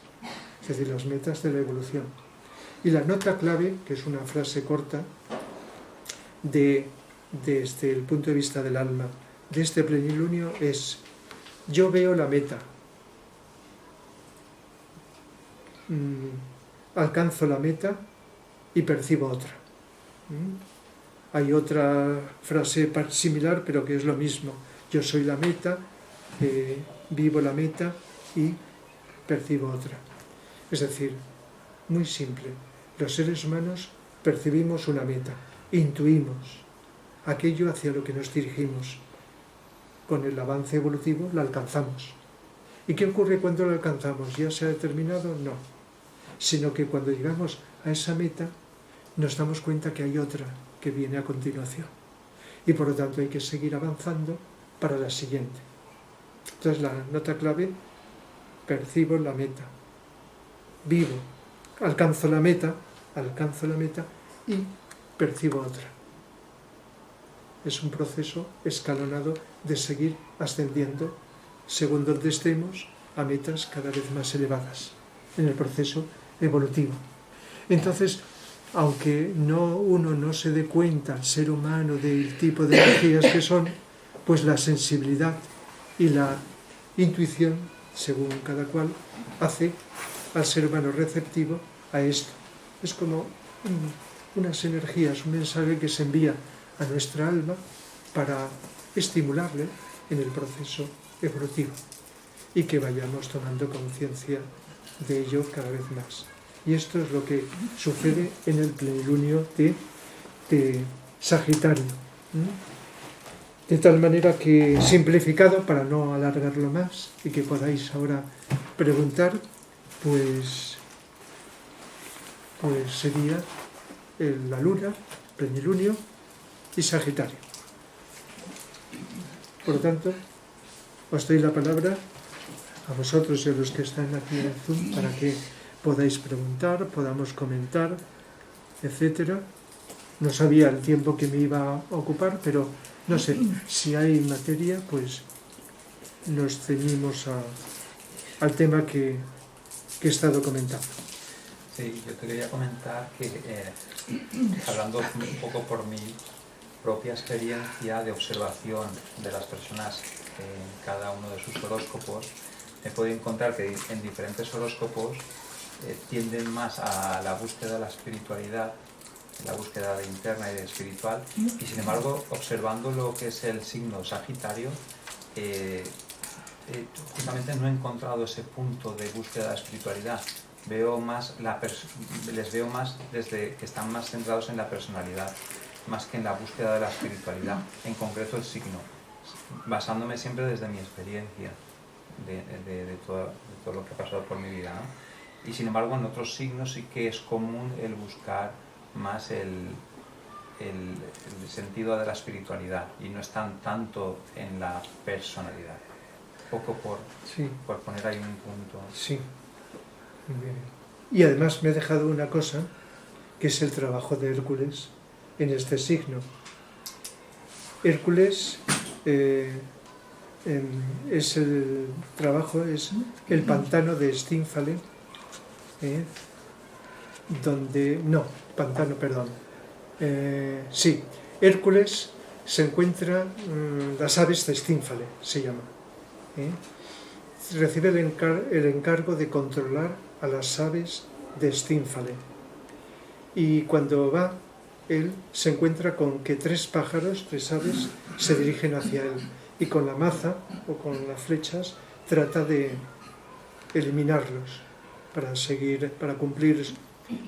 es decir, las metas de la evolución. Y la nota clave, que es una frase corta, desde el punto de vista del alma, de este plenilunio es: yo veo la meta, alcanzo la meta y percibo otra. Hay otra frase similar, pero que es lo mismo: yo soy la meta, vivo la meta y percibo otra. Es decir, muy simple, los seres humanos percibimos una meta, intuimos aquello hacia lo que nos dirigimos. Con el avance evolutivo la alcanzamos. ¿Y qué ocurre cuando la alcanzamos? ¿Ya se ha determinado? No. Sino que cuando llegamos a esa meta nos damos cuenta que hay otra que viene a continuación. Y por lo tanto hay que seguir avanzando para la siguiente. Entonces la nota clave: percibo la meta, vivo, alcanzo la meta y percibo otra. Es un proceso escalonado de seguir ascendiendo según donde estemos a metas cada vez más elevadas en el proceso evolutivo. Entonces, aunque uno no se dé cuenta, el ser humano, del tipo de energías que son, pues la sensibilidad y la intuición, según cada cual, hace al ser humano receptivo a esto. Es como unas energías, un mensaje que se envía a nuestra alma para estimularle en el proceso evolutivo y que vayamos tomando conciencia de ello cada vez más. Y esto es lo que sucede en el plenilunio de Sagitario. De tal manera que, simplificado, para no alargarlo más y que podáis ahora preguntar, pues sería la luna, plenilunio y Sagitario. Por lo tanto, os doy la palabra a vosotros y a los que están aquí en el Zoom para que podáis preguntar, podamos comentar, etc. No sabía el tiempo que me iba a ocupar, pero no sé, si hay materia, pues nos ceñimos al tema que he estado comentando. Sí, yo te quería comentar que, hablando un poco por mi propia experiencia de observación de las personas en cada uno de sus horóscopos, he podido encontrar que en diferentes horóscopos tienden más a la búsqueda de la espiritualidad, la búsqueda de interna y de espiritual, y sin embargo, observando lo que es el signo Sagitario, justamente no he encontrado ese punto de búsqueda de la espiritualidad. Les veo más desde que están más centrados en la personalidad, más que en la búsqueda de la espiritualidad, en concreto el signo, basándome siempre desde mi experiencia de todo lo que ha pasado por mi vida, ¿no? Y sin embargo en otros signos sí que es común el buscar más el sentido de la espiritualidad y no están tanto en la personalidad. Un poco por poner ahí un punto. Sí. Y además me he dejado una cosa, que es el trabajo de Hércules en este signo. Hércules es el pantano de Stínfale, Hércules se encuentra, las aves de Stínfale se llama. Recibe el encargo de controlar a las aves de Stínfale. Y cuando va, él se encuentra con que tres aves, se dirigen hacia él. Y con la maza o con las flechas trata de eliminarlos para cumplir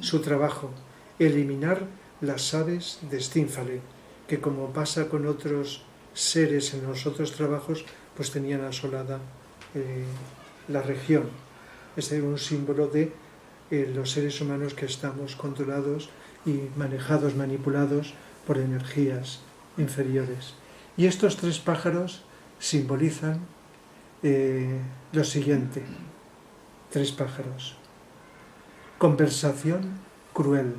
su trabajo. Eliminar las aves de Stínfale, que como pasa con otros seres en los otros trabajos, pues tenían asolada la región. Es un símbolo de los seres humanos que estamos controlados y manejados, manipulados por energías inferiores. Y estos tres pájaros simbolizan lo siguiente. Tres pájaros. Conversación cruel.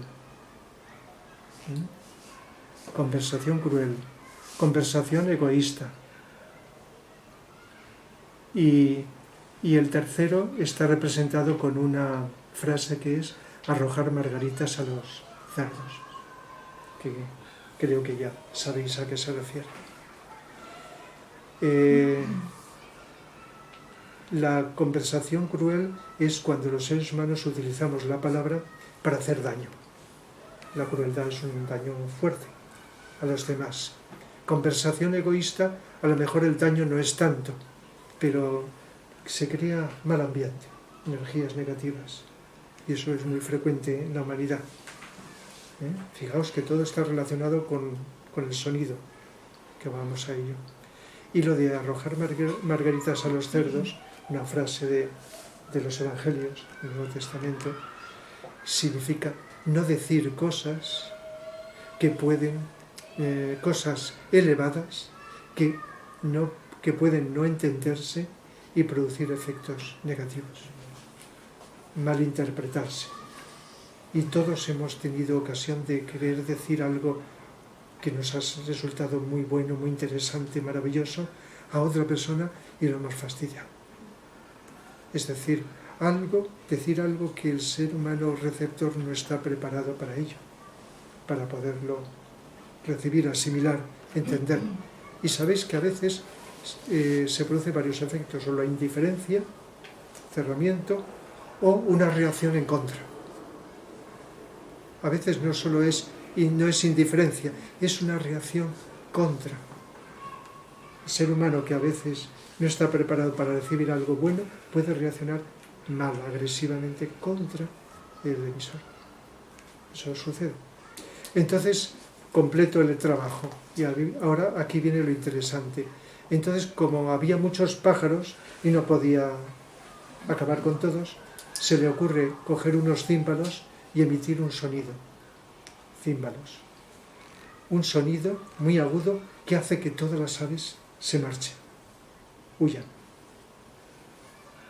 Conversación cruel. Conversación egoísta. Y el tercero está representado con una frase que es: arrojar margaritas a los cerdos, que creo que ya sabéis a qué se refiere. La conversación cruel es cuando los seres humanos utilizamos la palabra para hacer daño. La crueldad es un daño fuerte a los demás. Conversación egoísta, a lo mejor el daño no es tanto, pero se crea mal ambiente, energías negativas, y eso es muy frecuente en la humanidad. Fijaos que todo está relacionado con el sonido, que vamos a ello. Y lo de arrojar margaritas a los cerdos, una frase de los evangelios del Nuevo Testamento, significa no decir cosas que pueden, cosas elevadas que pueden no entenderse y producir efectos negativos, malinterpretarse. Y todos hemos tenido ocasión de querer decir algo que nos ha resultado muy bueno, muy interesante, maravilloso, a otra persona y lo hemos fastidiado. Es decir, decir algo que el ser humano receptor no está preparado para ello, para poderlo recibir, asimilar, entender. Y sabéis que a veces se producen varios efectos, o la indiferencia, cerramiento, o una reacción en contra. A veces no solo es indiferencia, es una reacción contra. El ser humano, que a veces no está preparado para recibir algo bueno, puede reaccionar mal, agresivamente contra el emisor. Eso sucede. Entonces, completo el trabajo. Y ahora aquí viene lo interesante. Entonces, como había muchos pájaros y no podía acabar con todos, se le ocurre coger unos címbalos y emitir un sonido. Címbalos. Un sonido muy agudo que hace que todas las aves se marchen, huyan.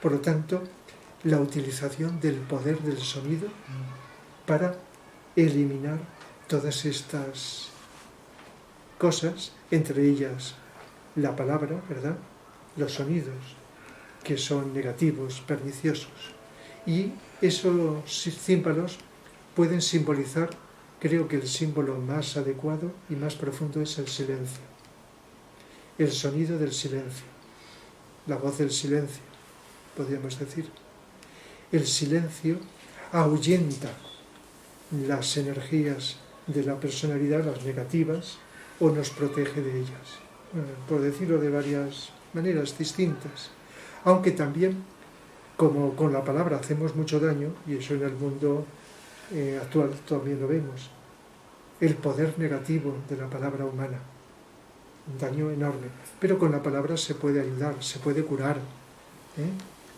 Por lo tanto, la utilización del poder del sonido para eliminar todas estas cosas, entre ellas la palabra, ¿verdad? Los sonidos que son negativos, perniciosos. Y esos címbalos pueden simbolizar, creo que el símbolo más adecuado y más profundo es el silencio. El sonido del silencio, la voz del silencio, podríamos decir. El silencio ahuyenta las energías de la personalidad, las negativas, o nos protege de ellas. Por decirlo de varias maneras distintas. Aunque también, como con la palabra hacemos mucho daño, y eso en el mundo actual también lo vemos, el poder negativo de la palabra humana, un daño enorme. Pero con la palabra se puede ayudar, se puede curar,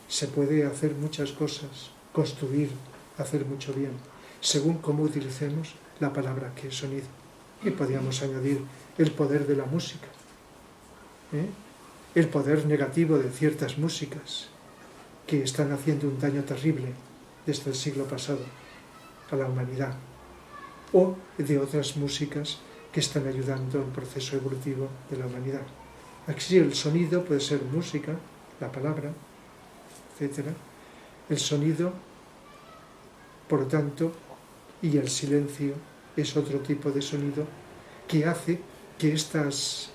se puede hacer muchas cosas, construir, hacer mucho bien, según cómo utilicemos la palabra, que es sonido. Y podríamos añadir el poder de la música, el poder negativo de ciertas músicas que están haciendo un daño terrible desde el siglo pasado a la humanidad, o de otras músicas que están ayudando al proceso evolutivo de la humanidad. Aquí el sonido puede ser música, la palabra, etc. El sonido, por lo tanto, y el silencio es otro tipo de sonido que hace que estos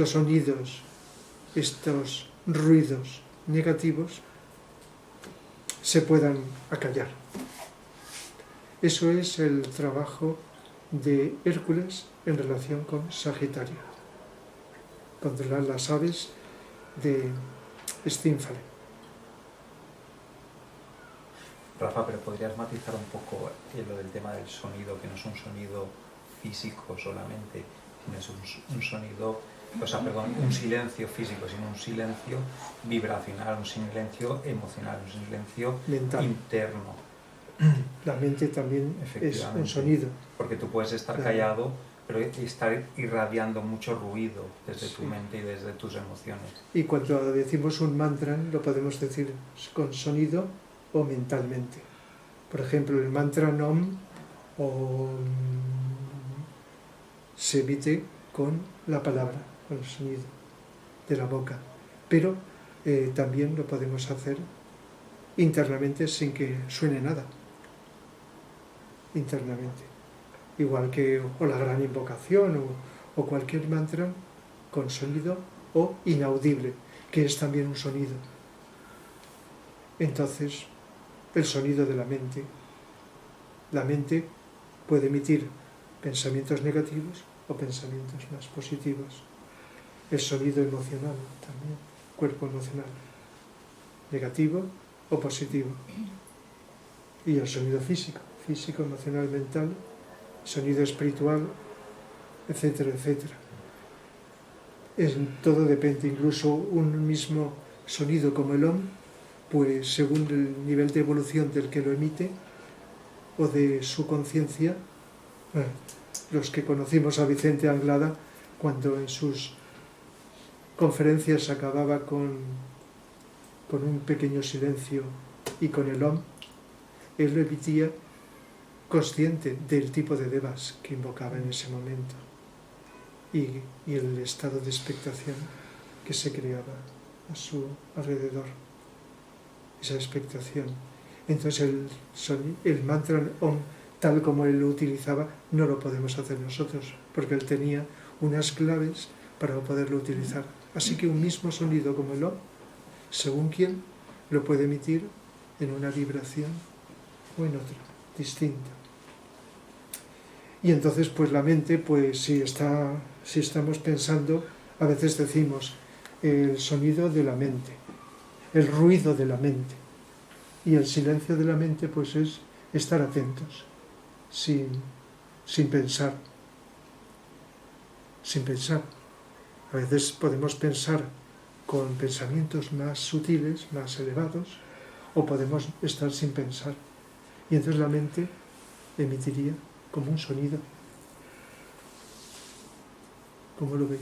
sonidos, estos ruidos negativos se puedan acallar. Eso es el trabajo de Hércules en relación con Sagitario. Controlar las aves de Estínfale. Rafa, pero podrías matizar un poco lo del tema del sonido, que no es un sonido físico solamente, sino es un sonido, un silencio físico, sino un silencio vibracional, un silencio emocional, un silencio mental, interno. La mente también es un sonido. Porque tú puedes estar callado, pero estar irradiando mucho ruido desde tu mente y desde tus emociones. Y cuando decimos un mantra, lo podemos decir con sonido o mentalmente. Por ejemplo, el mantra Om se emite con la palabra, con el sonido de la boca. Pero también lo podemos hacer internamente sin que suene nada, internamente. Igual que o la gran invocación o cualquier mantra con sonido o inaudible, que es también un sonido. Entonces, el sonido de la mente puede emitir pensamientos negativos o pensamientos más positivos. El sonido emocional también, cuerpo emocional, negativo o positivo. Y el sonido físico, emocional, mental, sonido espiritual, etcétera, etcétera. Todo depende, incluso un mismo sonido como el OM, pues según el nivel de evolución del que lo emite o de su conciencia, los que conocimos a Vicente Anglada, cuando en sus conferencias acababa con un pequeño silencio y con el OM, él lo emitía consciente del tipo de devas que invocaba en ese momento y el estado de expectación que se creaba a su alrededor, esa expectación. Entonces el mantra OM, tal como él lo utilizaba, no lo podemos hacer nosotros, porque él tenía unas claves para poderlo utilizar. Así que un mismo sonido como el OM, según quien, lo puede emitir en una vibración o en otra, distinta. Y entonces, pues la mente, pues si estamos pensando, a veces decimos el sonido de la mente, el ruido de la mente. Y el silencio de la mente, pues es estar atentos, sin pensar. Sin pensar. A veces podemos pensar con pensamientos más sutiles, más elevados, o podemos estar sin pensar. Y entonces la mente emitiría como un sonido. ¿Cómo lo veis?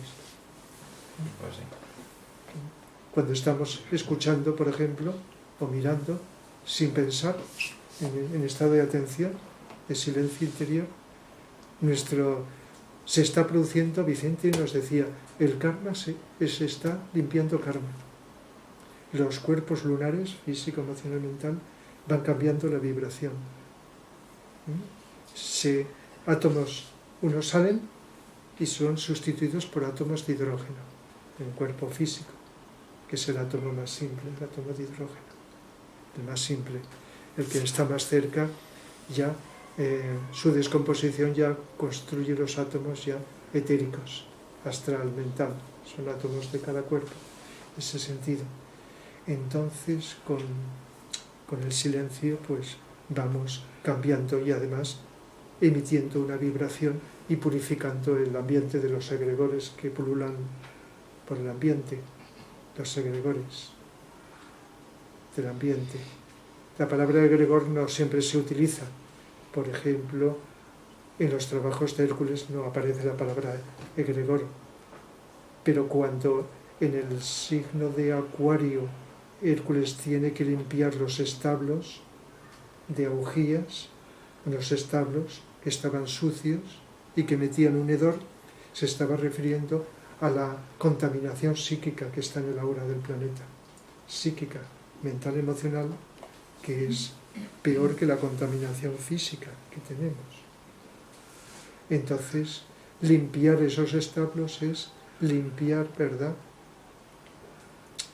Pues sí. Cuando estamos escuchando, por ejemplo, o mirando, sin pensar, en estado de atención, de silencio interior, se está produciendo, Vicente nos decía, el karma se está limpiando karma. Los cuerpos lunares, físico, emocional, mental, van cambiando la vibración. Átomos, unos salen y son sustituidos por átomos de hidrógeno en el cuerpo físico, que es el átomo más simple, el átomo de hidrógeno, el más simple, el que está más cerca, ya su descomposición ya construye los átomos ya etéricos, astral, mental, son átomos de cada cuerpo, en ese sentido. Entonces, con el silencio, pues vamos cambiando y además emitiendo una vibración y purificando el ambiente de los egregores que pululan por el ambiente, los egregores del ambiente. La palabra egregor no siempre se utiliza. Por ejemplo, en los trabajos de Hércules no aparece la palabra egregor, pero cuando en el signo de Acuario Hércules tiene que limpiar los establos de Augías, los establos que estaban sucios y que metían un hedor, se estaba refiriendo a la contaminación psíquica que está en el aura del planeta. Psíquica, mental, emocional, que es peor que la contaminación física que tenemos. Entonces, limpiar esos establos es limpiar, ¿verdad?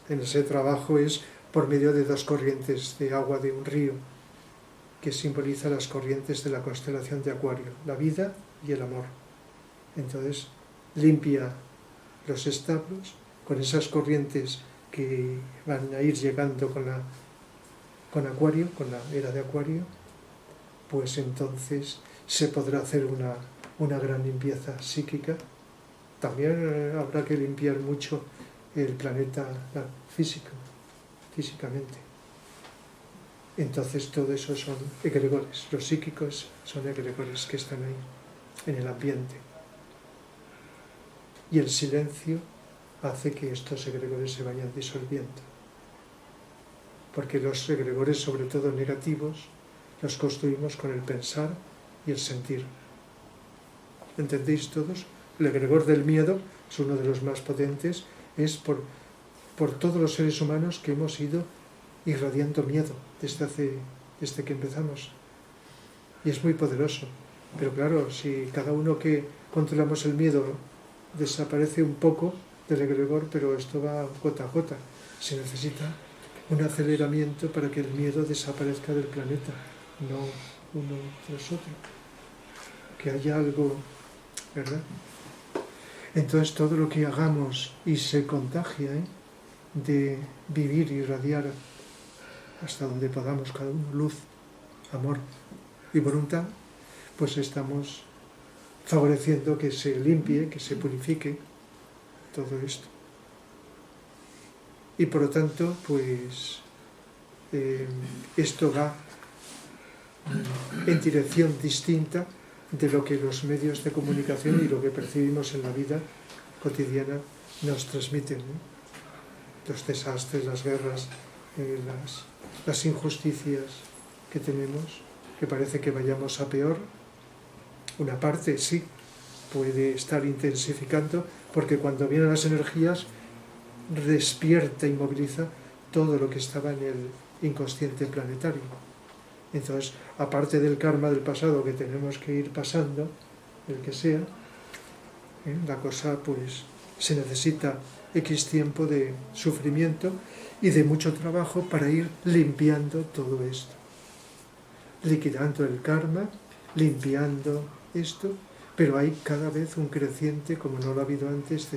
En ese trabajo es por medio de dos corrientes de agua de un río, que simboliza las corrientes de la constelación de Acuario, la vida y el amor. Entonces, limpia los establos con esas corrientes que van a ir llegando con Acuario, con la era de Acuario, pues entonces se podrá hacer una gran limpieza psíquica. También habrá que limpiar mucho el planeta físicamente. Entonces todo eso son egregores, los psíquicos son egregores que están ahí, en el ambiente. Y el silencio hace que estos egregores se vayan disolviendo. Porque los egregores, sobre todo negativos, los construimos con el pensar y el sentir. ¿Entendéis todos? El egregor del miedo es uno de los más potentes, es por todos los seres humanos que hemos ido irradiando miedo desde que empezamos. Y es muy poderoso. Pero claro, si cada uno que controlamos el miedo desaparece un poco del egregor, pero esto va gota a gota. Se necesita un aceleramiento para que el miedo desaparezca del planeta, no uno tras otro. Que haya algo, ¿verdad? Entonces todo lo que hagamos y se contagia, de vivir y irradiar hasta donde podamos cada uno, luz, amor y voluntad, pues estamos favoreciendo que se limpie, que se purifique todo esto. Y por lo tanto, pues esto va en dirección distinta de lo que los medios de comunicación y lo que percibimos en la vida cotidiana nos transmiten, ¿no? Los desastres, las guerras, las injusticias que tenemos, que parece que vayamos a peor. Una parte sí puede estar intensificando, porque cuando vienen las energías despierta y moviliza todo lo que estaba en el inconsciente planetario. Entonces, aparte del karma del pasado que tenemos que ir pasando, el que sea, la cosa pues se necesita X tiempo de sufrimiento y de mucho trabajo para ir limpiando todo esto, liquidando el karma, limpiando esto, pero hay cada vez un creciente, como no lo ha habido antes,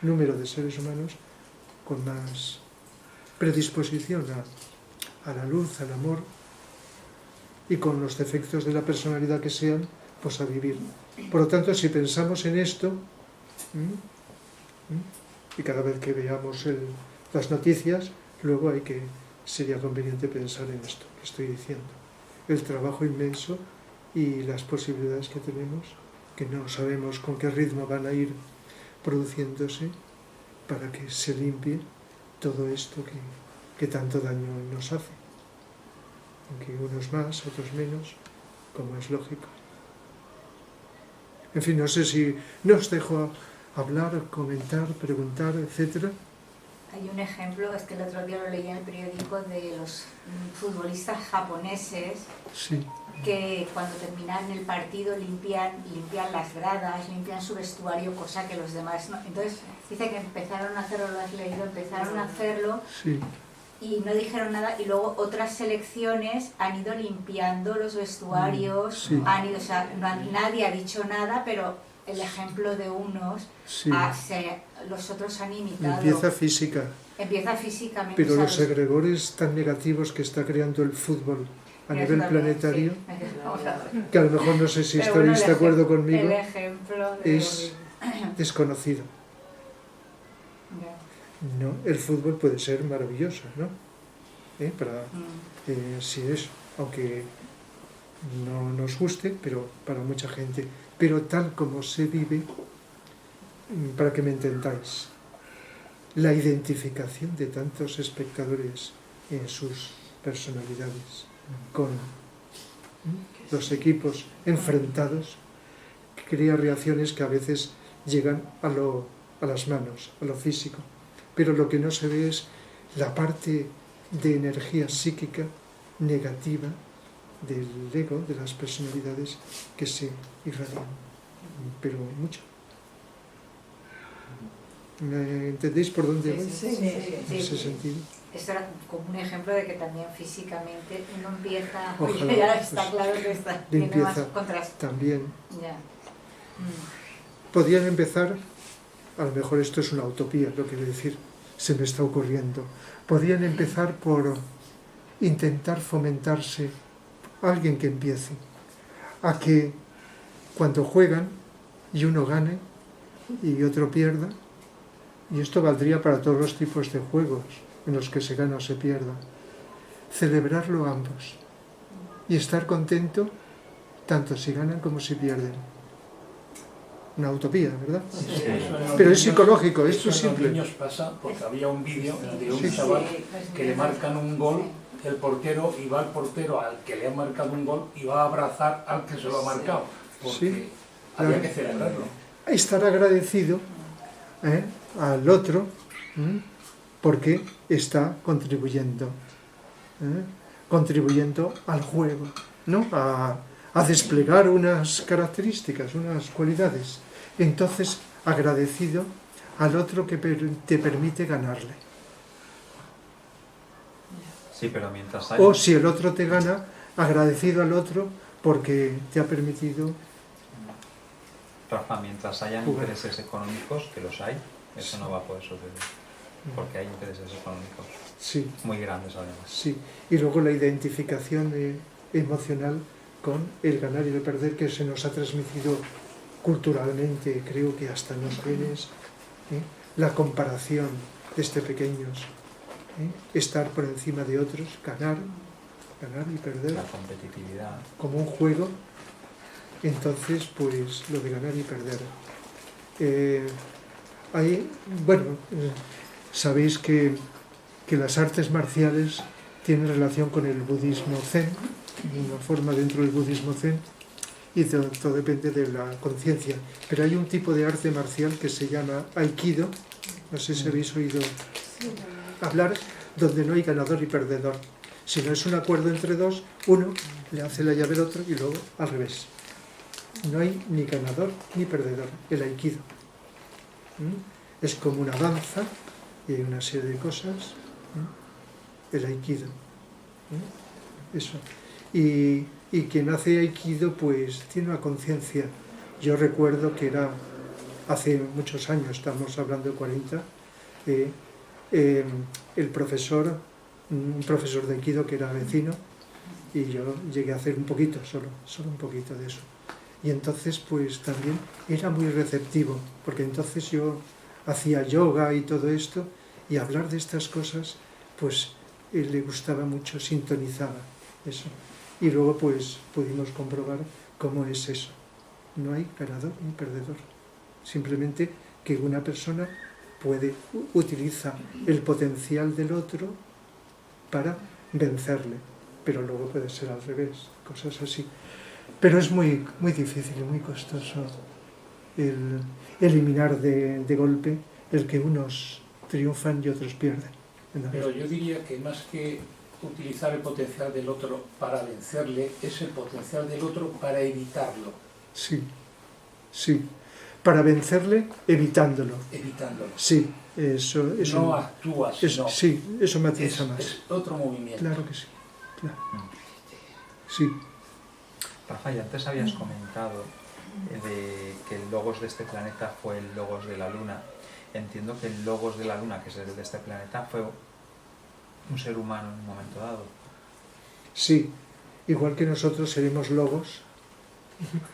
número de seres humanos con más predisposición a la luz, al amor, y con los defectos de la personalidad que sean, pues a vivir. Por lo tanto, si pensamos en esto, y cada vez que veamos las noticias, luego sería conveniente pensar en esto que estoy diciendo. El trabajo inmenso y las posibilidades que tenemos, que no sabemos con qué ritmo van a ir produciéndose para que se limpie todo esto que tanto daño nos hace. Aunque unos más, otros menos, como es lógico. En fin, no sé si os dejo hablar, comentar, preguntar, etcétera. Hay un ejemplo, es que el otro día lo leí en el periódico, de los futbolistas japoneses, sí, que cuando terminan el partido limpian las gradas, limpian su vestuario, cosa que los demás no. Entonces dice que empezaron a hacerlo, lo has leído, empezaron a hacerlo, sí, y no dijeron nada, y luego otras selecciones han ido limpiando los vestuarios, sí. o sea, nadie ha dicho nada, pero el ejemplo de unos, sí. Los otros han imitado. Empieza físicamente. Pero los egregores tan negativos que está creando el fútbol a nivel planetario, sí, que a lo mejor no sé si estaréis de acuerdo conmigo, es desconocido. No, el fútbol puede ser maravilloso, ¿no? Sí es, aunque no nos guste, pero para mucha gente. Pero tal como se vive, para que me entendáis, la identificación de tantos espectadores en sus personalidades con los equipos enfrentados crea reacciones que a veces llegan a las manos, a lo físico. Pero lo que no se ve es la parte de energía psíquica negativa del ego, de las personalidades que se irradian, pero mucho. ¿Me entendéis por dónde voy? En ese sentido. Esto era como un ejemplo de que también físicamente uno empieza, ojalá, ya está claro que tiene más contraste. También. Ya. Podrían empezar, a lo mejor esto es una utopía, lo quiero decir, se me está ocurriendo. Podrían empezar por intentar fomentarse, alguien que empiece, a que cuando juegan y uno gane y otro pierda, y esto valdría para todos los tipos de juegos en los que se gana o se pierda, celebrarlo ambos y estar contento tanto si ganan como si pierden. Una utopía, ¿verdad? Sí, pero es psicológico, esto es simple. En los niños pasa, porque había un vídeo de un chaval que le marcan un gol, el portero, y va el portero al que le ha marcado un gol y va a abrazar al que se lo ha marcado, porque había que celebrarlo. Estar agradecido al otro porque está contribuyendo contribuyendo al juego, ¿no? A desplegar unas características, unas cualidades. Entonces, agradecido al otro que te permite ganarle. Sí, pero mientras O si el otro te gana, agradecido al otro porque te ha permitido... Rafa, mientras hayan jugar. intereses económicos, que los hay, eso no va a poder suceder. Porque hay intereses económicos Sí, muy grandes además. sí. Y luego la identificación emocional con el ganar y el perder, que se nos ha transmitido culturalmente, creo que hasta en los genes, la comparación desde pequeños, estar por encima de otros, ganar y perder, La competitividad. como un juego. Entonces, pues lo de ganar y perder. Sabéis que las artes marciales tienen relación con el budismo zen, una forma dentro del budismo zen, y todo depende de la conciencia. Pero hay un tipo de arte marcial que se llama aikido, no sé si habéis oído hablar, donde no hay ganador y perdedor, sino es un acuerdo entre dos, uno le hace la llave al otro y luego al revés. No hay ni ganador ni perdedor, el aikido. Es como una danza y hay una serie de cosas, el aikido. Eso. Y quien hace aikido pues tiene una conciencia. Yo recuerdo que era hace muchos años, estamos hablando de 40, un profesor de aikido que era vecino, y yo llegué a hacer un poquito, solo un poquito de eso. Y entonces pues también era muy receptivo, porque entonces yo hacía yoga y todo esto, y hablar de estas cosas pues le gustaba mucho, sintonizaba eso. Y luego pues pudimos comprobar cómo es eso. No hay ganador ni perdedor. Simplemente que una persona utiliza el potencial del otro para vencerle, pero luego puede ser al revés, cosas así. Pero es muy, muy difícil y muy costoso el eliminar de golpe el que unos triunfan y otros pierden. Pero yo diría que más que utilizar el potencial del otro para vencerle, es el potencial del otro para evitarlo. Sí, sí. Para vencerle, evitándolo. Evitándolo. Sí, eso no actúas, no. Sí, eso matiza más. Es otro movimiento. Claro que sí. Claro. Sí. Rafa, y antes habías comentado de que el logos de este planeta fue el logos de la Luna. Entiendo que el logos de la Luna, que es el de este planeta, fue un ser humano en un momento dado. Sí, igual que nosotros seremos logos,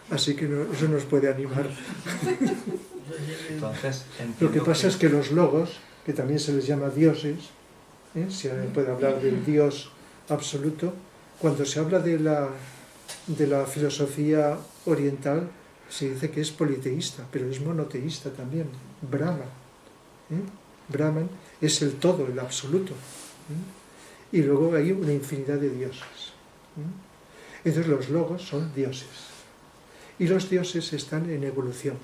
así que eso nos puede animar. Entonces, lo que pasa es que los logos, que también se les llama dioses, se puede hablar del Dios absoluto, cuando se habla de la filosofía oriental, se dice que es politeísta, pero es monoteísta también, Brahma. Brahman es el todo, el absoluto. Y luego hay una infinidad de dioses. Entonces los logos son dioses. Y los dioses están en evolución.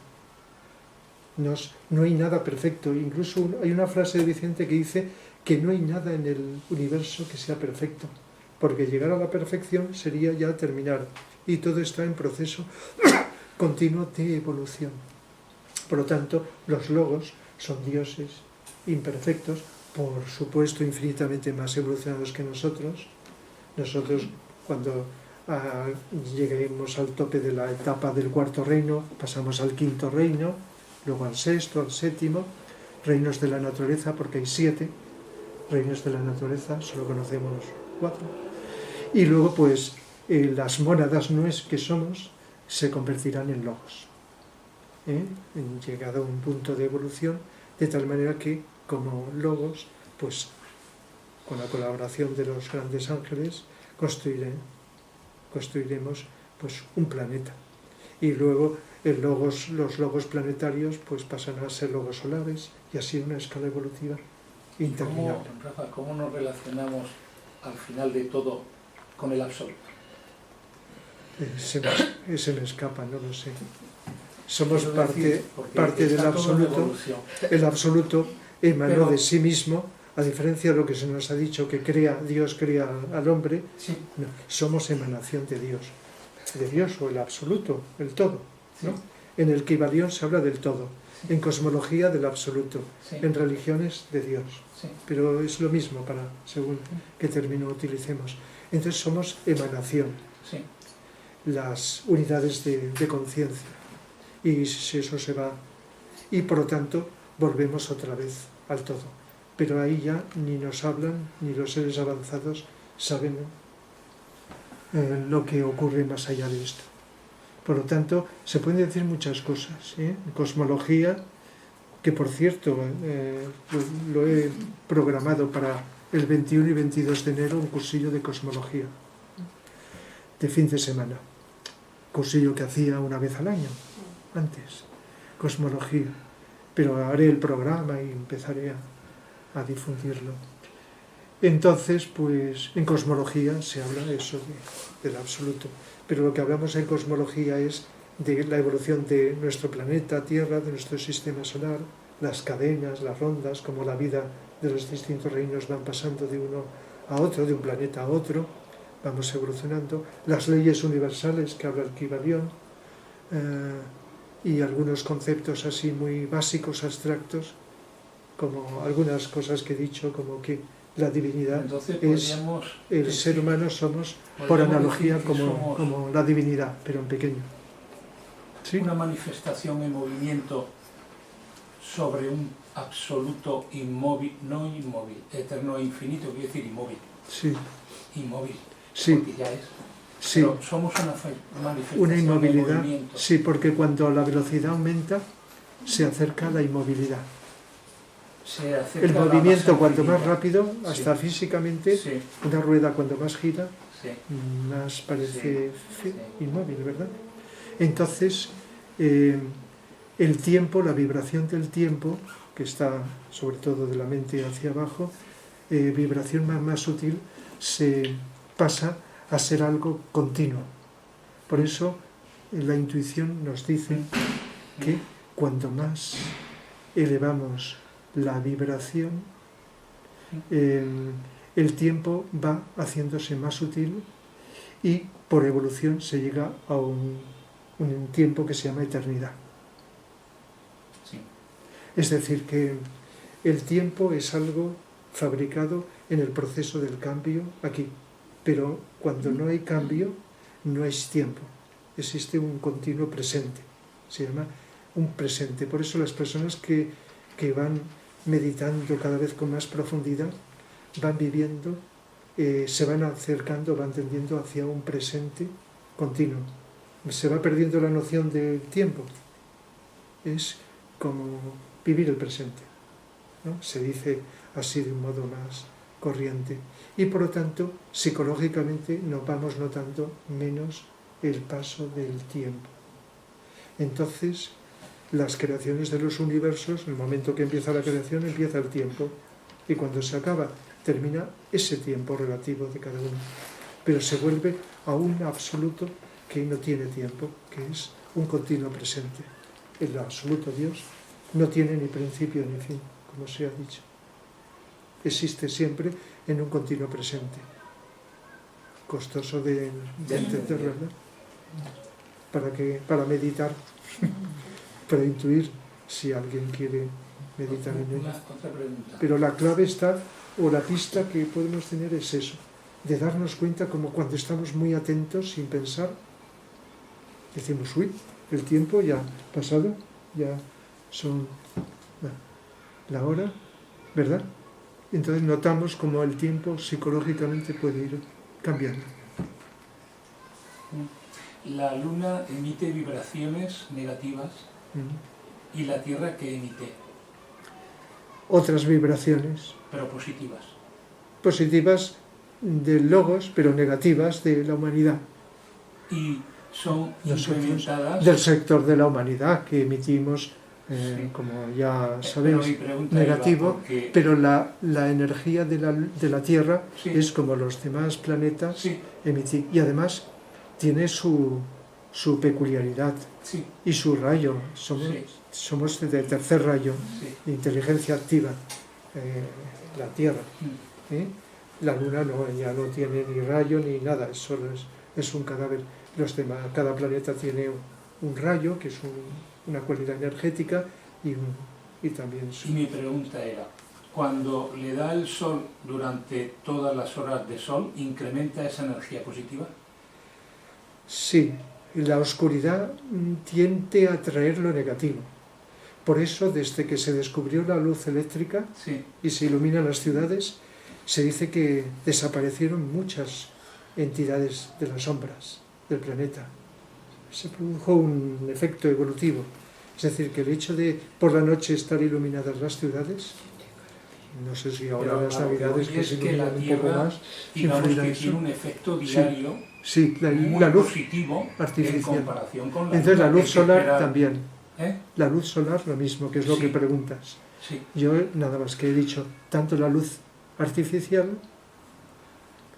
No hay nada perfecto. Incluso hay una frase de Vicente que dice que no hay nada en el universo que sea perfecto, porque llegar a la perfección sería ya terminar. Y todo está en proceso continuo de evolución. Por lo tanto, los logos son dioses imperfectos, por supuesto infinitamente más evolucionados que nosotros. Nosotros, cuando lleguemos al tope de la etapa del cuarto reino, pasamos al quinto reino, luego al sexto, al séptimo, reinos de la naturaleza, porque hay 7 reinos de la naturaleza, solo conocemos 4. Y luego, pues, las mónadas que somos se convertirán en logos. Llegado a un punto de evolución, de tal manera que, como logos, pues, con la colaboración de los grandes ángeles, construiremos pues, un planeta. Y luego los logos planetarios pues, pasan a ser logos solares, y así una escala evolutiva interminable. ¿Cómo nos relacionamos al final de todo con el absoluto? Se me escapa, no lo sé. Somos parte del absoluto. El absoluto emanó de sí mismo A diferencia de lo que se nos ha dicho, que Dios crea al hombre, Sí. no, somos emanación de Dios o el absoluto, el todo, ¿no? Sí. En el Kybalión se habla del todo, Sí. en cosmología del absoluto, Sí. en religiones de Dios, Sí. pero es lo mismo según qué término utilicemos. Entonces somos emanación, Sí. las unidades de conciencia, y si eso se va, y por lo tanto volvemos otra vez al todo, pero ahí ya ni nos hablan, ni los seres avanzados saben lo que ocurre más allá de esto. Por lo tanto, se pueden decir muchas cosas, ¿eh? Cosmología, que por cierto lo he programado para el 21 y 22 de enero, un cursillo de cosmología de fin de semana, cursillo que hacía una vez al año antes, cosmología, pero haré el programa y empezaré a difundirlo. Entonces, pues en cosmología se habla de eso, del absoluto, pero lo que hablamos en cosmología es de la evolución de nuestro planeta Tierra, de nuestro sistema solar, las cadenas, las rondas, como la vida de los distintos reinos van pasando de uno a otro, de un planeta a otro, vamos evolucionando, las leyes universales que habla el Kybalión, y algunos conceptos así muy básicos, abstractos, como algunas cosas que he dicho, como que la divinidad es el ser humano, somos por analogía como la divinidad, pero en pequeño. ¿Sí? Una manifestación en movimiento sobre un absoluto inmóvil, no inmóvil, eterno e infinito, quiere decir inmóvil. Sí. Inmóvil, Sí. porque ya es. Sí. Pero somos una manifestación Una inmovilidad, en movimiento. sí, porque cuando la velocidad aumenta, se acerca a la inmovilidad. Se acerca El a la movimiento masa cuanto más infinita. rápido, Sí. hasta físicamente, Sí, una rueda cuanto más gira, sí, más parece Sí. inmóvil, ¿verdad? Entonces, el tiempo, la vibración del tiempo, que está sobre todo de la mente hacia abajo, vibración más sutil, se pasa a ser algo continuo. Por eso la intuición nos dice que cuanto más elevamos la vibración, el tiempo va haciéndose más sutil y por evolución se llega a un tiempo que se llama eternidad. sí. Es decir, que el tiempo es algo fabricado en el proceso del cambio aquí, pero cuando no hay cambio, no es tiempo, existe un continuo presente, se llama un presente. Por eso las personas que van meditando cada vez con más profundidad, van viviendo, se van acercando, van tendiendo hacia un presente continuo. Se va perdiendo la noción del tiempo, es como vivir el presente, ¿no? Se dice así de un modo más corriente. Y por lo tanto, psicológicamente nos vamos notando menos el paso del tiempo. Entonces, las creaciones de los universos, en el momento que empieza la creación, empieza el tiempo. Y cuando se acaba, termina ese tiempo relativo de cada uno. Pero se vuelve a un absoluto que no tiene tiempo, que es un continuo presente. El absoluto Dios no tiene ni principio ni fin, como se ha dicho. Existe siempre en un continuo presente. Costoso de entender, ¿verdad? Para meditar, para intuir, si alguien quiere meditar en ello. Otra pregunta. Pero la clave está, o la pista que podemos tener es eso, de darnos cuenta como cuando estamos muy atentos, sin pensar, decimos, uy, el tiempo ya ha pasado, ya son la hora, ¿verdad? Entonces notamos como el tiempo psicológicamente puede ir cambiando. La luna emite vibraciones negativas y la Tierra que emite, Otras vibraciones pero positivas. positivas del logos, pero negativas de la humanidad. Y son Nosotros, implementadas. del sector de la humanidad que emitimos, Sí. como ya Pero sabemos, mi pregunta negativo, iba porque- pero la energía de la Tierra Sí. es como los demás planetas Sí, emitir, y además tiene su peculiaridad sí, y su rayo. Somos de tercer rayo, sí. de inteligencia activa. la Tierra. La Luna ya no tiene ni rayo ni nada, solo es un cadáver. Cada planeta tiene un rayo, que es una cualidad energética, y también Y mi pregunta era, cuando le da el sol durante todas las horas de sol, ¿incrementa esa energía positiva? Sí, la oscuridad tiende a atraer lo negativo. Por eso, desde que se descubrió la luz eléctrica y se iluminan las ciudades, se dice que desaparecieron muchas entidades de las sombras del planeta. Se produjo un efecto evolutivo. Es decir, que el hecho de por la noche estar iluminadas las ciudades, no sé si ahora en las Navidades que se iluminan un poco más, influirá eso. Tiene un efecto diario muy la luz positivo artificial en comparación con la Entonces la luz solar también. ¿Eh? La luz solar lo mismo, que es lo que preguntas. Sí. Yo nada más que he dicho, tanto la luz artificial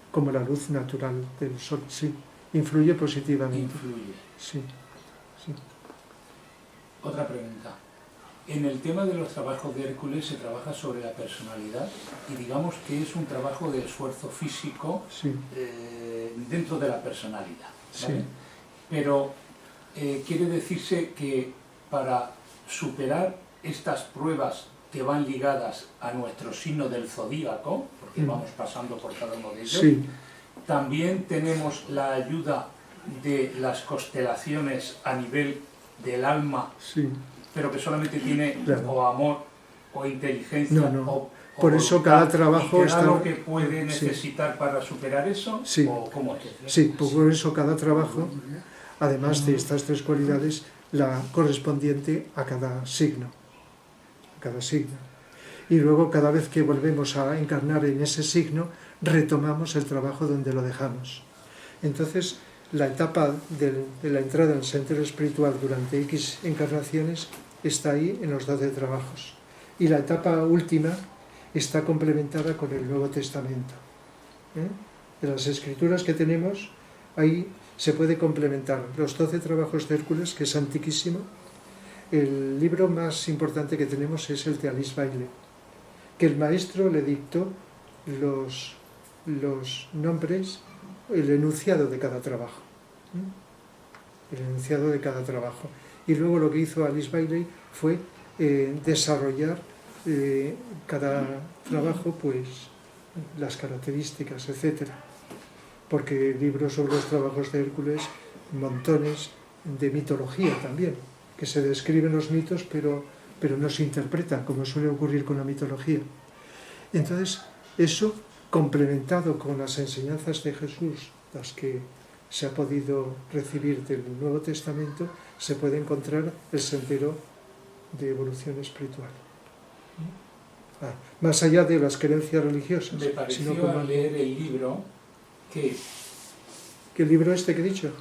como la luz natural del sol, sí, influye positivamente. Influye. Sí. Otra pregunta. En el tema de los trabajos de Hércules se trabaja sobre la personalidad y digamos que es un trabajo de esfuerzo físico dentro de la personalidad, ¿vale? Pero quiere decirse que para superar estas pruebas que van ligadas a nuestro signo del zodíaco, porque vamos pasando por cada uno de ellos, también tenemos la ayuda de las constelaciones a nivel del alma, pero que solamente tiene o amor o inteligencia o por eso cada trabajo está lo que puede necesitar para superar eso, o cómo es. Sí, por eso cada trabajo, además de estas tres cualidades, la correspondiente a cada signo. Y luego cada vez que volvemos a encarnar en ese signo, retomamos el trabajo donde lo dejamos. Entonces, la etapa de la entrada en el sendero espiritual durante X encarnaciones está ahí en los 12 trabajos. Y la etapa última está complementada con el Nuevo Testamento. De las escrituras que tenemos, ahí se puede complementar los 12 trabajos de Hércules, que es antiquísimo. El libro más importante que tenemos es el de Alice Bailey, que el maestro le dictó los nombres, el enunciado de cada trabajo. Y luego lo que hizo Alice Bailey fue desarrollar cada trabajo, pues las características, etcétera. Porque libros sobre los trabajos de Hércules, montones de mitología también, que se describen los mitos, pero no se interpretan, como suele ocurrir con la mitología. Entonces, eso complementado con las enseñanzas de Jesús, las que se ha podido recibir del Nuevo Testamento, se puede encontrar el sendero de evolución espiritual. Más allá de las creencias religiosas. Me pareció al leer el libro que... ¿Qué libro este que he dicho?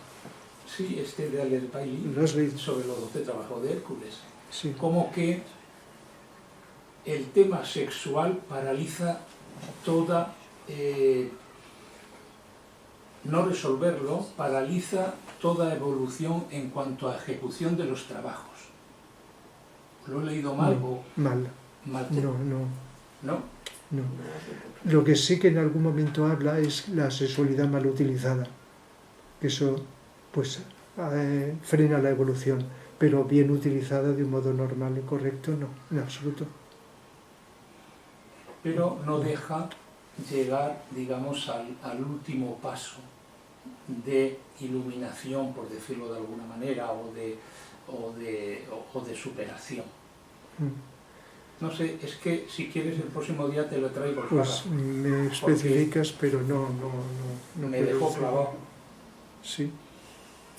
Sí, este de Alice Bailey, sobre los 12 trabajos de Hércules. Sí. Como que el tema sexual paraliza toda... no resolverlo paraliza toda evolución en cuanto a ejecución de los trabajos. ¿Lo he leído mal o...? Mal. ¿No? No. Lo que sí que en algún momento habla es la sexualidad mal utilizada. Eso, pues, frena la evolución, pero bien utilizada de un modo normal y correcto, no, en absoluto. Pero no deja llegar, digamos, al último paso de iluminación, por decirlo de alguna manera, o de superación. No sé, es que si quieres el próximo día te lo traigo. Pues me especificas, pero no me dejó clavado. Sí,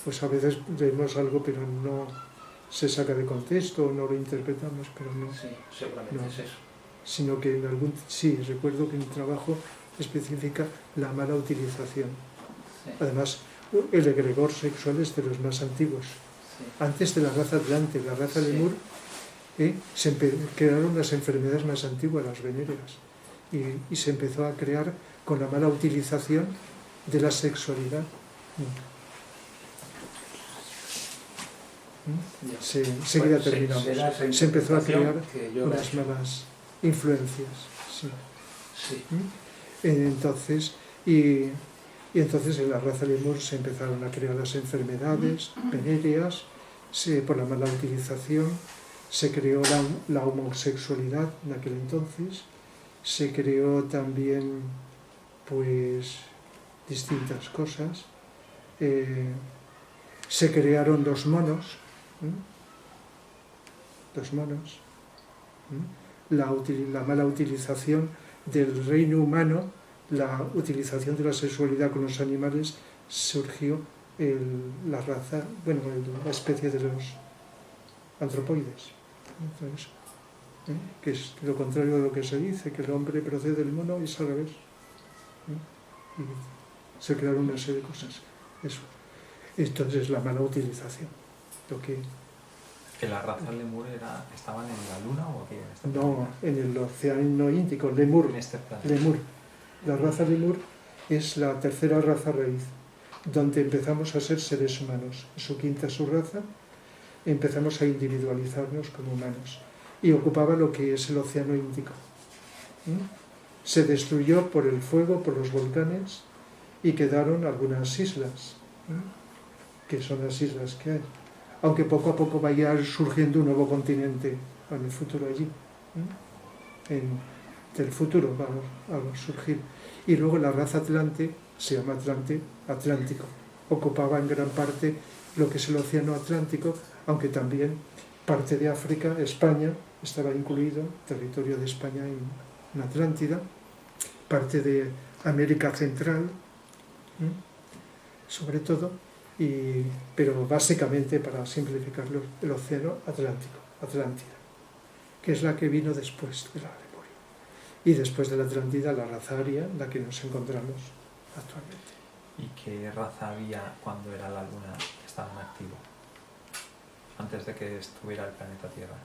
pues a veces leemos algo, pero no se saca de contexto, no lo interpretamos, pero no. Sí, seguramente es eso. Sino que recuerdo que en un trabajo especifica la mala utilización. Sí. Además, el egregor sexual es de los más antiguos. Sí. Antes de la raza Atlante, la raza Lemur, se crearon las enfermedades más antiguas, las venéreas, y se empezó a crear con la mala utilización de la sexualidad. Seguida terminamos. Se empezó a crear unas malas influencias, sí. Sí. Entonces, y entonces en la raza lemur se empezaron a crear las enfermedades venéreas, por la mala utilización, se creó la homosexualidad en aquel entonces, se creó también pues distintas cosas, se crearon los monos, la mala utilización del reino humano, la utilización de la sexualidad con los animales, surgió la raza, bueno, la especie de los antropoides. Entonces, que es lo contrario de lo que se dice, que el hombre procede del mono y es al revés. Y se crearon una serie de cosas. Eso. Entonces, la mala utilización. ¿Que la raza lemur estaban en la luna o aquí? No, en el océano Índico, lemur. En este planeta. Lemur. La raza lemur es la tercera raza raíz, donde empezamos a ser seres humanos. Su quinta subraza, empezamos a individualizarnos como humanos. Y ocupaba lo que es el océano Índico. Se destruyó por el fuego, por los volcanes, y quedaron algunas islas, que son las islas que hay. Aunque poco a poco vaya surgiendo un nuevo continente en el futuro allí. Del futuro va a surgir. Y luego la raza Atlante, se llama Atlántico, ocupaba en gran parte lo que es el océano Atlántico, aunque también parte de África, España, estaba incluido, territorio de España en Atlántida, parte de América Central, sobre todo, pero básicamente, para simplificarlo, el océano Atlántico, Atlántida, que es la que vino después de la Lemuria. Y después de la Atlántida, la raza aria, la que nos encontramos actualmente. ¿Y qué raza había cuando era la Luna estaba en activo? Antes de que estuviera el planeta Tierra.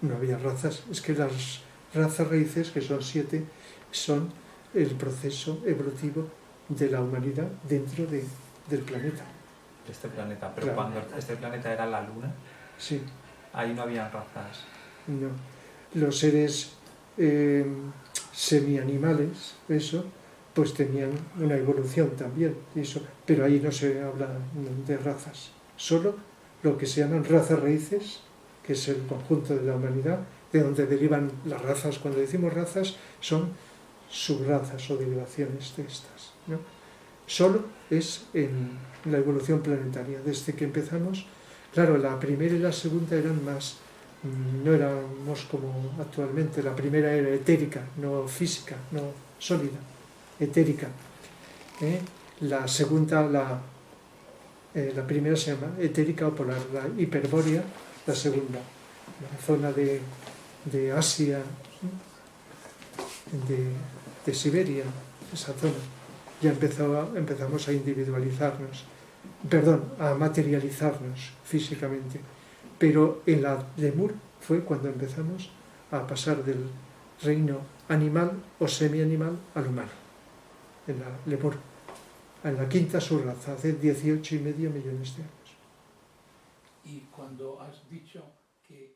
No había razas. Es que las razas raíces, que son 7, son el proceso evolutivo de la humanidad dentro del planeta. De este planeta. Pero claro. Cuando este planeta era la Luna, sí. Ahí no habían razas. No. Los seres semianimales, eso, pues tenían una evolución también, eso, pero ahí no se habla de razas, solo lo que se llaman razas raíces, que es el conjunto de la humanidad, de donde derivan las razas. Cuando decimos razas, son subrazas o derivaciones de estas, ¿no? Solo es en la evolución planetaria, desde que empezamos. Claro, la primera y la segunda eran más, no éramos como actualmente. La primera era etérica, no física, no sólida, etérica. La segunda, la primera se llama etérica o polar, la hiperbórea, la segunda, la zona de Asia, de Siberia, esa zona. Ya empezamos a individualizarnos, a materializarnos físicamente. Pero en la Lemur fue cuando empezamos a pasar del reino animal o semi-animal al humano, en la Lemur, en la quinta subraza, hace 18,5 millones de años. Y cuando has dicho que